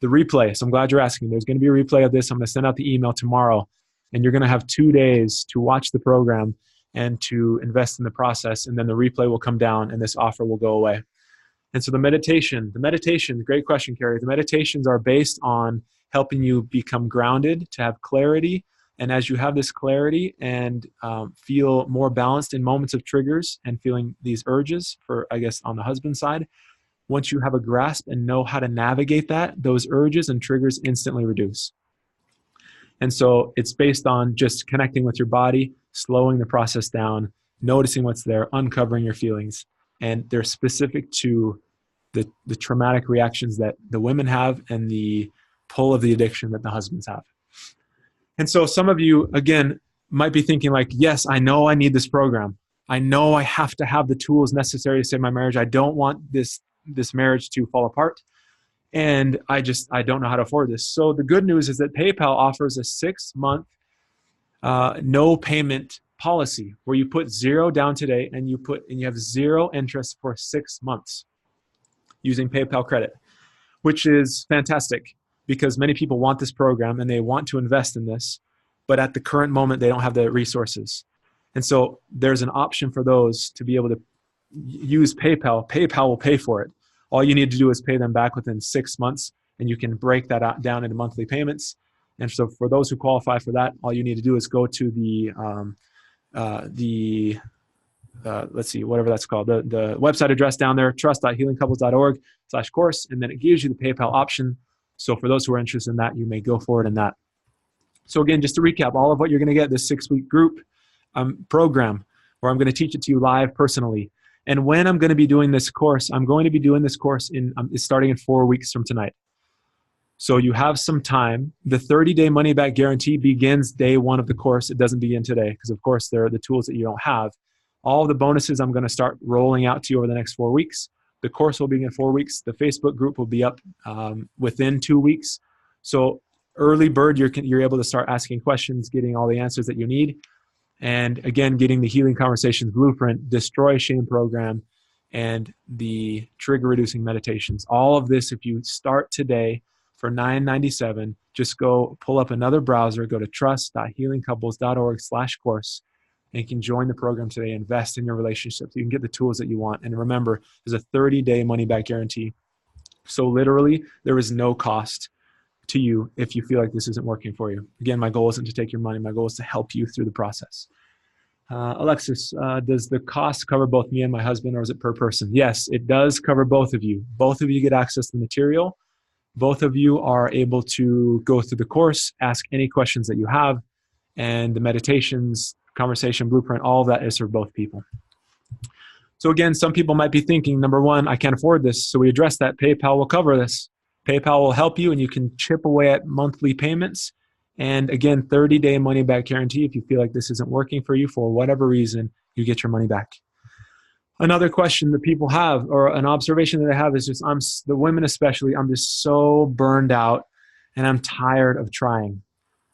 the replay. So I'm glad you're asking. There's going to be a replay of this. I'm going to send out the email tomorrow, and you're going to have 2 days to watch the program and to invest in the process. And then the replay will come down and this offer will go away. And so the meditation, great question, Carrie. The meditations are based on helping you become grounded, to have clarity. And as you have this clarity and feel more balanced in moments of triggers and feeling these urges for, I guess, on the husband side, once you have a grasp and know how to navigate that, those urges and triggers instantly reduce. And so it's based on just connecting with your body, slowing the process down, noticing what's there, uncovering your feelings. And they're specific to the traumatic reactions that the women have and the pull of the addiction that the husbands have. And so some of you, again, might be thinking like, yes, I know I need this program. I know I have to have the tools necessary to save my marriage. I don't want this marriage to fall apart. And I don't know how to afford this. So the good news is that PayPal offers a 6-month no payment policy where you put $0 down today and you have 0 interest for 6 months using PayPal credit, which is fantastic because many people want this program and they want to invest in this, but at the current moment, they don't have the resources. And so there's an option for those to be able to use PayPal. PayPal will pay for it. All you need to do is pay them back within 6 months, and you can break that down into monthly payments. And so for those who qualify for that, all you need to do is go to let's see, whatever that's called, the website address down there, trust.healingcouples.org/course, and then it gives you the PayPal option. So for those who are interested in that, you may go forward in that. So again, just to recap, all of what you're going to get this 6-week group program where I'm going to teach it to you live personally. And when I'm going to be doing this course, I'm going to be doing this course starting in 4 weeks from tonight. So you have some time. The 30-day money-back guarantee begins day one of the course. It doesn't begin today because, of course, there are the tools that you don't have. All the bonuses I'm going to start rolling out to you over the next 4 weeks. The course will begin in 4 weeks. The Facebook group will be up within 2 weeks. So early bird, you're able to start asking questions, getting all the answers that you need. And again, getting the Healing Conversations Blueprint, Destroy Shame Program, and the Trigger Reducing Meditations. All of this, if you start today for $9.97, just go pull up another browser, go to trust.healingcouples.org/course, and you can join the program today, invest in your relationships. You can get the tools that you want. And remember, there's a 30-day money-back guarantee. So literally, there is no cost to you if you feel like this isn't working for you. Again, my goal isn't to take your money. My goal is to help you through the process. Alexis, does the cost cover both me and my husband, or is it per person? Yes, it does cover both of you. Both of you get access to the material. Both of you are able to go through the course, ask any questions that you have, and the meditations, conversation blueprint, all of that is for both people. So again, some people might be thinking, number one, I can't afford this. So we address that. PayPal will cover this. PayPal will help you, and you can chip away at monthly payments. And again, 30-day money-back guarantee. If you feel like this isn't working for you for whatever reason, you get your money back. Another question that people have, or an observation that I have, is just the women especially, I'm just so burned out and I'm tired of trying.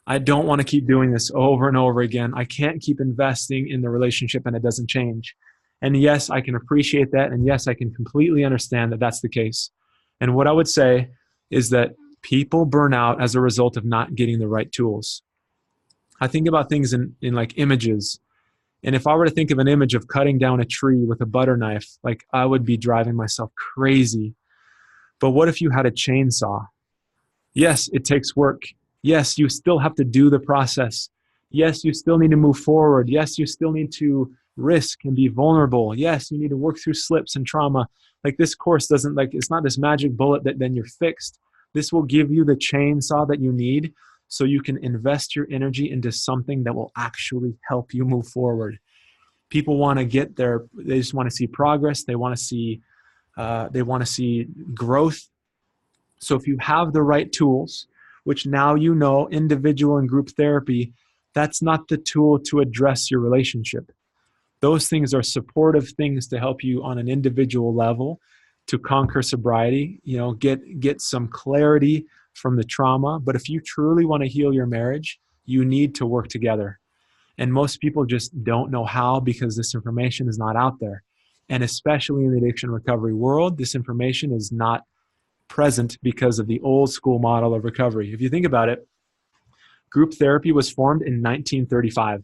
I don't want to keep doing this over and over again. I can't keep investing in the relationship and it doesn't change. And yes, I can appreciate that. And yes, I can completely understand that that's the case. And what I would say is that people burn out as a result of not getting the right tools. I think about things in like images. And if I were to think of an image of cutting down a tree with a butter knife, like I would be driving myself crazy. But what if you had a chainsaw? Yes, it takes work. Yes, you still have to do the process. Yes, you still need to move forward. Yes, you still need to risk and be vulnerable. Yes, you need to work through slips and trauma. Like this course doesn't, it's not this magic bullet that then you're fixed. This will give you the chainsaw that you need so you can invest your energy into something that will actually help you move forward. People want to get there. They just want to see progress. They want to see growth. So if you have the right tools, which now you know, individual and group therapy, that's not the tool to address your relationship. Those things are supportive things to help you on an individual level to conquer sobriety, get some clarity from the trauma. But if you truly want to heal your marriage, you need to work together. And most people just don't know how because this information is not out there. And especially in the addiction recovery world, this information is not present because of the old school model of recovery. If you think about it, group therapy was formed in 1935,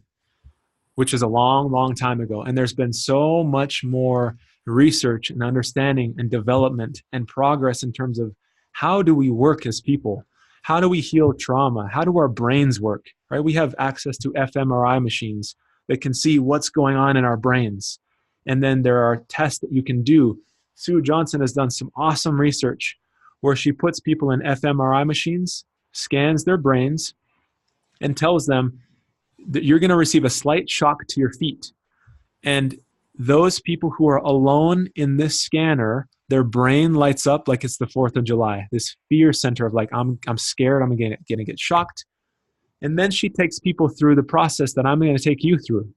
which is a long, long time ago. And there's been so much more research and understanding and development and progress in terms of how do we work as people? How do we heal trauma? How do our brains work? Right? We have access to fMRI machines that can see what's going on in our brains. And then there are tests that you can do. Sue Johnson has done some awesome research where she puts people in fMRI machines, scans their brains, and tells them that you're going to receive a slight shock to your feet. And those people who are alone in this scanner, their brain lights up like it's the 4th of July, this fear center of like, I'm scared, I'm going to get shocked. And then she takes people through the process that I'm going to take you through,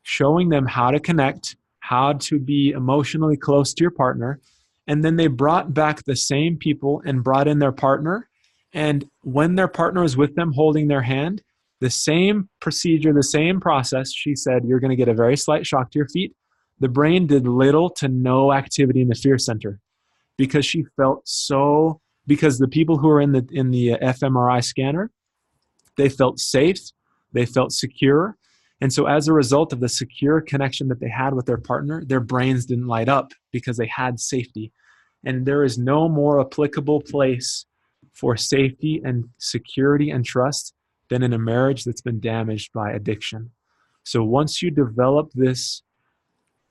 showing them how to connect, how to be emotionally close to your partner. And then they brought back the same people and brought in their partner. And when their partner was with them holding their hand, the same procedure, the same process, she said, you're going to get a very slight shock to your feet. The brain did little to no activity in the fear center because she felt because the people who are in the fMRI scanner, they felt safe, they felt secure. And so as a result of the secure connection that they had with their partner, their brains didn't light up because they had safety. And there is no more applicable place for safety and security and trust than in a marriage that's been damaged by addiction. So once you develop this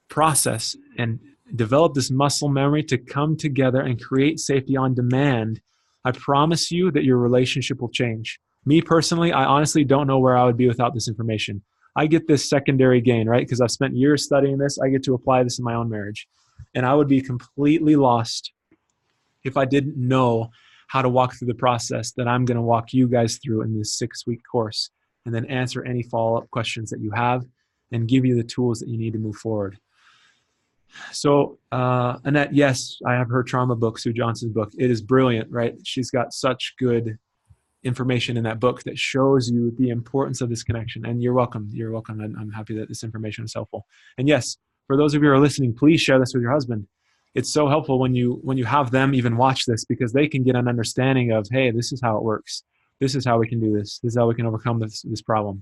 process and develop this muscle memory to come together and create safety on demand, I promise you that your relationship will change. Me personally, I honestly don't know where I would be without this information. I get this secondary gain, right? Because I've spent years studying this. I get to apply this in my own marriage. And I would be completely lost if I didn't know how to walk through the process that I'm going to walk you guys through in this 6-week course, and then answer any follow-up questions that you have and give you the tools that you need to move forward. So Annette, yes, I have her trauma book, Sue Johnson's book. It is brilliant, right? She's got such good information in that book that shows you the importance of this connection. And you're welcome. You're welcome. I'm happy that this information is helpful. And yes, for those of you who are listening, please share this with your husband. It's so helpful when you have them even watch this, because they can get an understanding of, hey, this is how it works. This is how we can do this. This is how we can overcome this problem.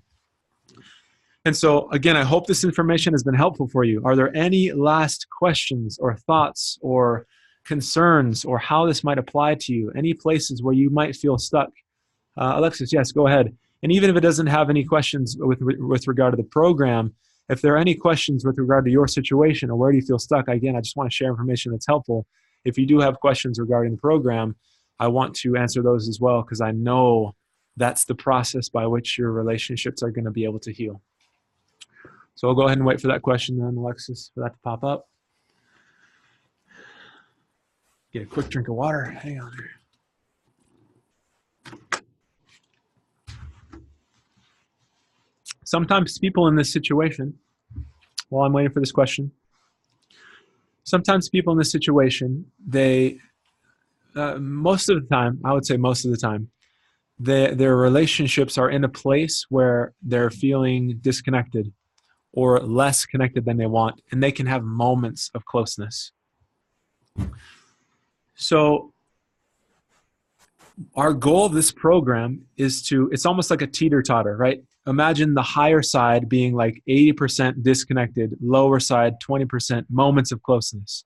And so, again, I hope this information has been helpful for you. Are there any last questions or thoughts or concerns or how this might apply to you? Any places where you might feel stuck? Alexis, yes, go ahead. And even if it doesn't have any questions with regard to the program, if there are any questions with regard to your situation or where do you feel stuck, again, I just want to share information that's helpful. If you do have questions regarding the program, I want to answer those as well, because I know that's the process by which your relationships are going to be able to heal. So I'll go ahead and wait for that question then, Alexis, for that to pop up. Get a quick drink of water. Hang on here. Sometimes people in this situation, while I'm waiting for this question, sometimes people in this situation, they, most of the time, I would say most of the time, their relationships are in a place where they're feeling disconnected or less connected than they want, and they can have moments of closeness. So our goal of this program is to, it's almost like a teeter-totter, right? Imagine the higher side being like 80% disconnected, lower side 20% moments of closeness.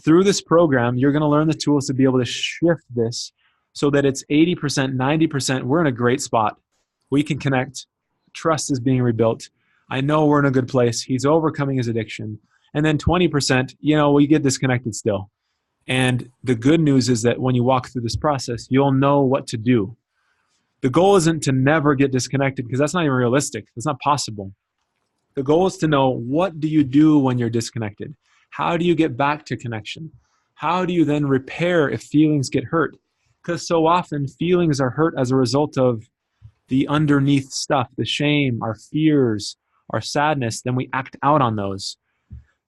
Through this program, you're going to learn the tools to be able to shift this so that it's 80%, 90%. We're in a great spot. We can connect. Trust is being rebuilt. I know we're in a good place. He's overcoming his addiction. And then 20%, we get disconnected still. And the good news is that when you walk through this process, you'll know what to do. The goal isn't to never get disconnected, because that's not even realistic. It's not possible. The goal is to know, what do you do when you're disconnected? How do you get back to connection? How do you then repair if feelings get hurt? Because so often feelings are hurt as a result of the underneath stuff, the shame, our fears, our sadness, then we act out on those.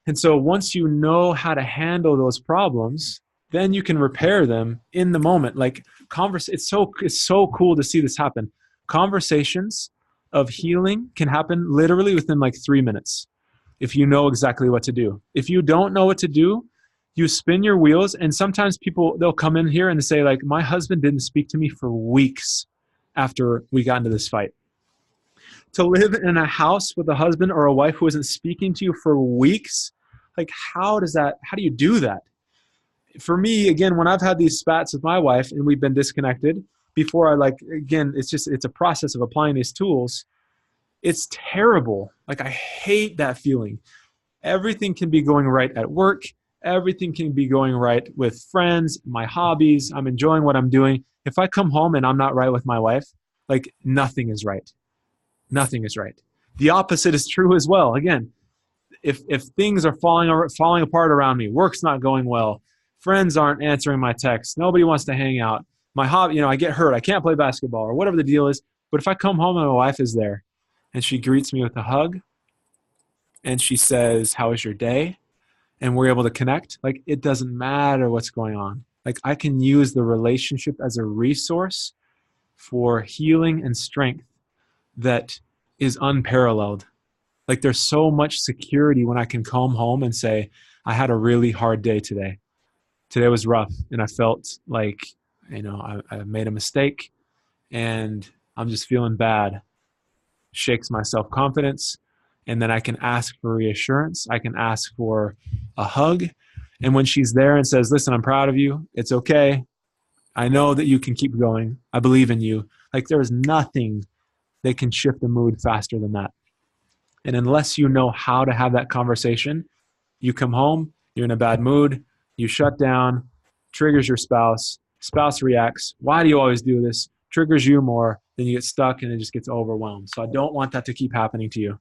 And so once you know how to handle those problems, then you can repair them in the moment. Like it's so cool to see this happen. Conversations of healing can happen literally within like 3 minutes if you know exactly what to do. If you don't know what to do, you spin your wheels, and sometimes they'll come in here and say like, my husband didn't speak to me for weeks after we got into this fight. To live in a house with a husband or a wife who isn't speaking to you for weeks, like how do you do that? For me, again, when I've had these spats with my wife and we've been disconnected, before it's a process of applying these tools. It's terrible. Like I hate that feeling. Everything can be going right at work. Everything can be going right with friends, my hobbies. I'm enjoying what I'm doing. If I come home and I'm not right with my wife, like nothing is right. Nothing is right. The opposite is true as well. Again, if things are falling apart around me, work's not going well, friends aren't answering my texts, nobody wants to hang out, my hobby, I get hurt, I can't play basketball or whatever the deal is. But if I come home and my wife is there and she greets me with a hug and she says, "How was your day?" and we're able to connect, like it doesn't matter what's going on. Like I can use the relationship as a resource for healing and strength that is unparalleled. Like there's so much security when I can come home and say, I had a really hard day today. Today was rough and I felt like, I made a mistake and I'm just feeling bad. Shakes my self-confidence. And then I can ask for reassurance. I can ask for a hug. And when she's there and says, "Listen, I'm proud of you. It's okay. I know that you can keep going. I believe in you." Like there's nothing that can shift the mood faster than that. And unless you know how to have that conversation, you come home, you're in a bad mood, you shut down, triggers your spouse reacts. Why do you always do this? Triggers you more, then you get stuck and it just gets overwhelmed. So I don't want that to keep happening to you.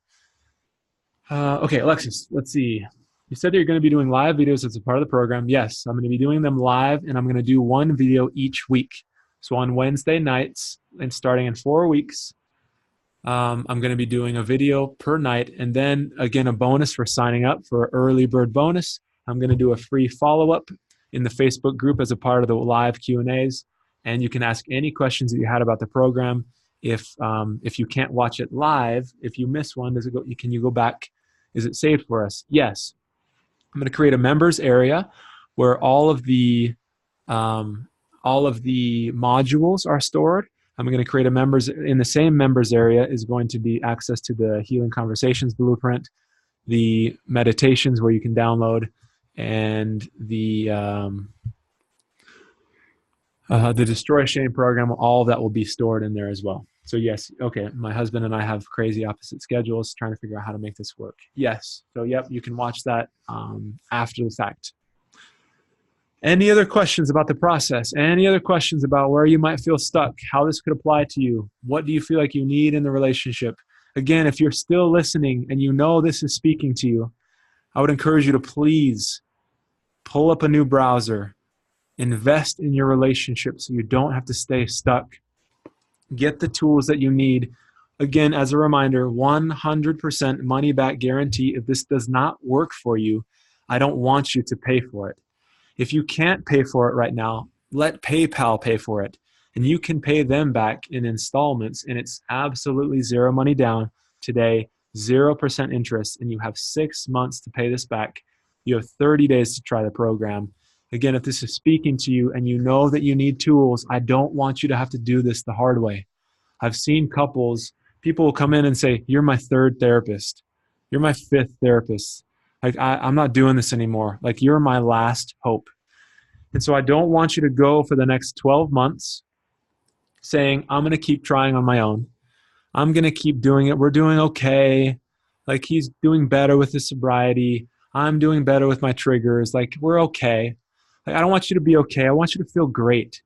Okay, Alexis, let's see. You said that you're going to be doing live videos as a part of the program. Yes, I'm going to be doing them live, and I'm going to do one video each week. So on Wednesday nights, and starting in 4 weeks, I'm going to be doing a video per night. And then, again, a bonus for signing up for early bird bonus. I'm going to do a free follow-up in the Facebook group as a part of the live Q&As. And you can ask any questions that you had about the program. If you can't watch it live, if you miss one, can you go back? Is it saved for us? Yes. I'm going to create a members area where all of the modules are stored. I'm going to create a members in the same members area is going to be access to the Healing Conversations Blueprint, the meditations where you can download, and the Destroy Shame program. All of that will be stored in there as well. So yes, okay, my husband and I have crazy opposite schedules trying to figure out how to make this work. Yes, so yep, you can watch that after the fact. Any other questions about the process? Any other questions about where you might feel stuck, how this could apply to you? What do you feel like you need in the relationship? Again, if you're still listening and you know this is speaking to you, I would encourage you to please pull up a new browser, invest in your relationship so you don't have to stay stuck. Get the tools that you need. Again, as a reminder, 100% money back guarantee. If this does not work for you, I don't want you to pay for it. If you can't pay for it right now, let PayPal pay for it. And you can pay them back in installments, and it's absolutely zero money down today, 0% interest, and you have 6 months to pay this back. You have 30 days to try the program. Again, if this is speaking to you and you know that you need tools, I don't want you to have to do this the hard way. I've seen couples, people will come in and say, you're my third therapist. You're my fifth therapist. Like, I'm not doing this anymore. Like, you're my last hope. And so I don't want you to go for the next 12 months saying, I'm going to keep trying on my own. I'm going to keep doing it. We're doing okay. Like, he's doing better with his sobriety. I'm doing better with my triggers. Like, we're okay. Like, I don't want you to be okay. I want you to feel great.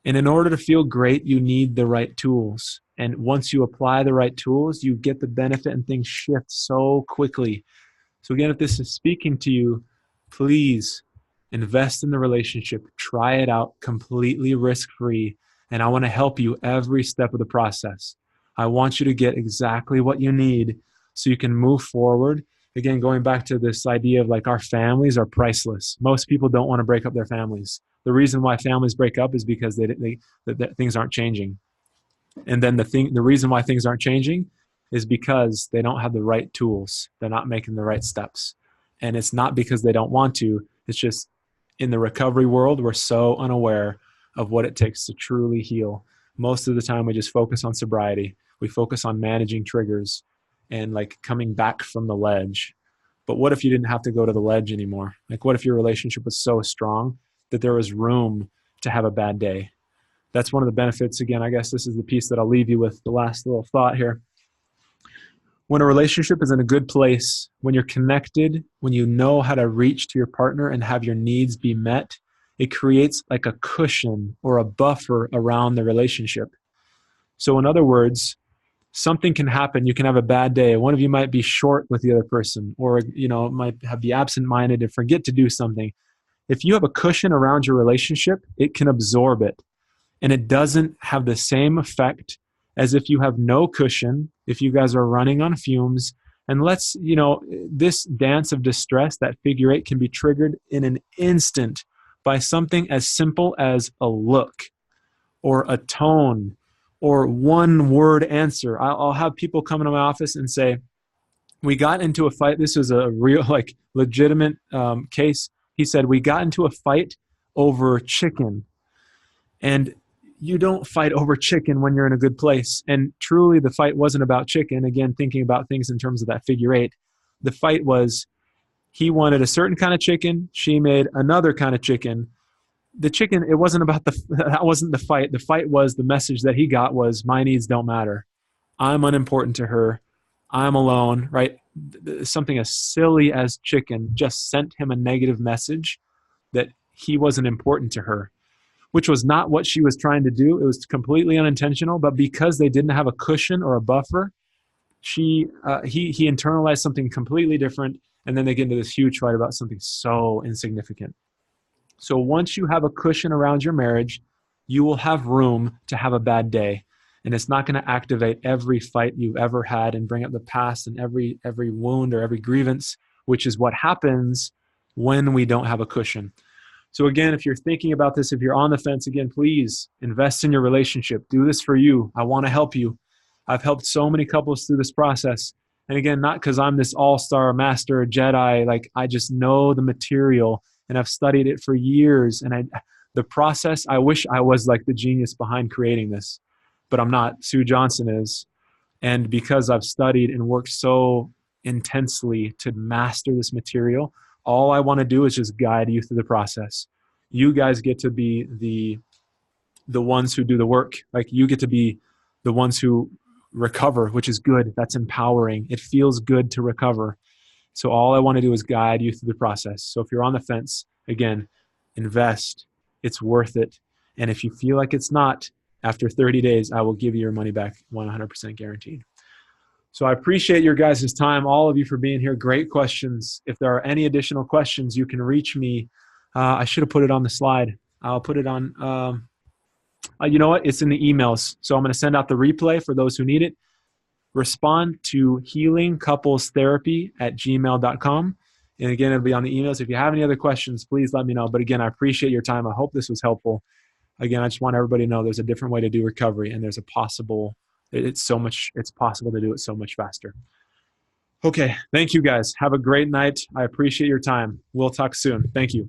And in order to feel great, you need the right tools. And once you apply the right tools, you get the benefit and things shift so quickly. So again, if this is speaking to you, please invest in the relationship. Try it out completely risk-free. And I want to help you every step of the process. I want you to get exactly what you need so you can move forward. Again, going back to this idea of like our families are priceless. Most people don't want to break up their families. The reason why families break up is because that things aren't changing. And then the reason why things aren't changing is because they don't have the right tools. They're not making the right steps. And it's not because they don't want to. It's just in the recovery world, we're so unaware of what it takes to truly heal. Most of the time, we just focus on sobriety. We focus on managing triggers and like coming back from the ledge. But what if you didn't have to go to the ledge anymore? Like, what if your relationship was so strong that there was room to have a bad day? That's one of the benefits. Again, I guess this is the piece that I'll leave you with, the last little thought here. When a relationship is in a good place, when you're connected, when you know how to reach to your partner and have your needs be met, it creates like a cushion or a buffer around the relationship. So in other words, something can happen. You can have a bad day. One of you might be short with the other person, or might be absent-minded and forget to do something. If you have a cushion around your relationship, it can absorb it. And it doesn't have the same effect as if you have no cushion, if you guys are running on fumes. And this dance of distress, that figure eight, can be triggered in an instant by something as simple as a look or a tone or one word answer. I'll have people come into my office and say, we got into a fight. This is a real, legitimate case. He said, we got into a fight over chicken. And you don't fight over chicken when you're in a good place. And truly, the fight wasn't about chicken. Again, thinking about things in terms of that figure eight. The fight was, he wanted a certain kind of chicken. She made another kind of chicken. The chicken, it wasn't about that wasn't the fight. The fight was, the message that he got was, my needs don't matter. I'm unimportant to her. I'm alone, right? Something as silly as chicken just sent him a negative message that he wasn't important to her, which was not what she was trying to do. It was completely unintentional, but because they didn't have a cushion or a buffer, he internalized something completely different, and then they get into this huge fight about something so insignificant. So once you have a cushion around your marriage, you will have room to have a bad day. And it's not going to activate every fight you've ever had and bring up the past and every wound or every grievance, which is what happens when we don't have a cushion. So again, if you're thinking about this, if you're on the fence, again, please invest in your relationship. Do this for you. I want to help you. I've helped so many couples through this process. And again, not because I'm this all-star master Jedi, like I just know the material and I've studied it for years. And the process, I wish I was like the genius behind creating this, but I'm not. Sue Johnson is. And because I've studied and worked so intensely to master this material, all I want to do is just guide you through the process. You guys get to be the ones who do the work. Like you get to be the ones who recover, which is good. That's empowering. It feels good to recover. So all I want to do is guide you through the process. So if you're on the fence, again, invest. It's worth it. And if you feel like it's not, after 30 days, I will give you your money back 100% guaranteed. So I appreciate your guys' time, all of you for being here. Great questions. If there are any additional questions, you can reach me. I should have put it on the slide. I'll put it on, you know what? It's in the emails. So I'm going to send out the replay for those who need it. Respond to healingcouplestherapy@gmail.com. And again, it'll be on the emails. If you have any other questions, please let me know. But again, I appreciate your time. I hope this was helpful. Again, I just want everybody to know there's a different way to do recovery, and there's it's possible to do it so much faster. Okay. Thank you guys. Have a great night. I appreciate your time. We'll talk soon. Thank you.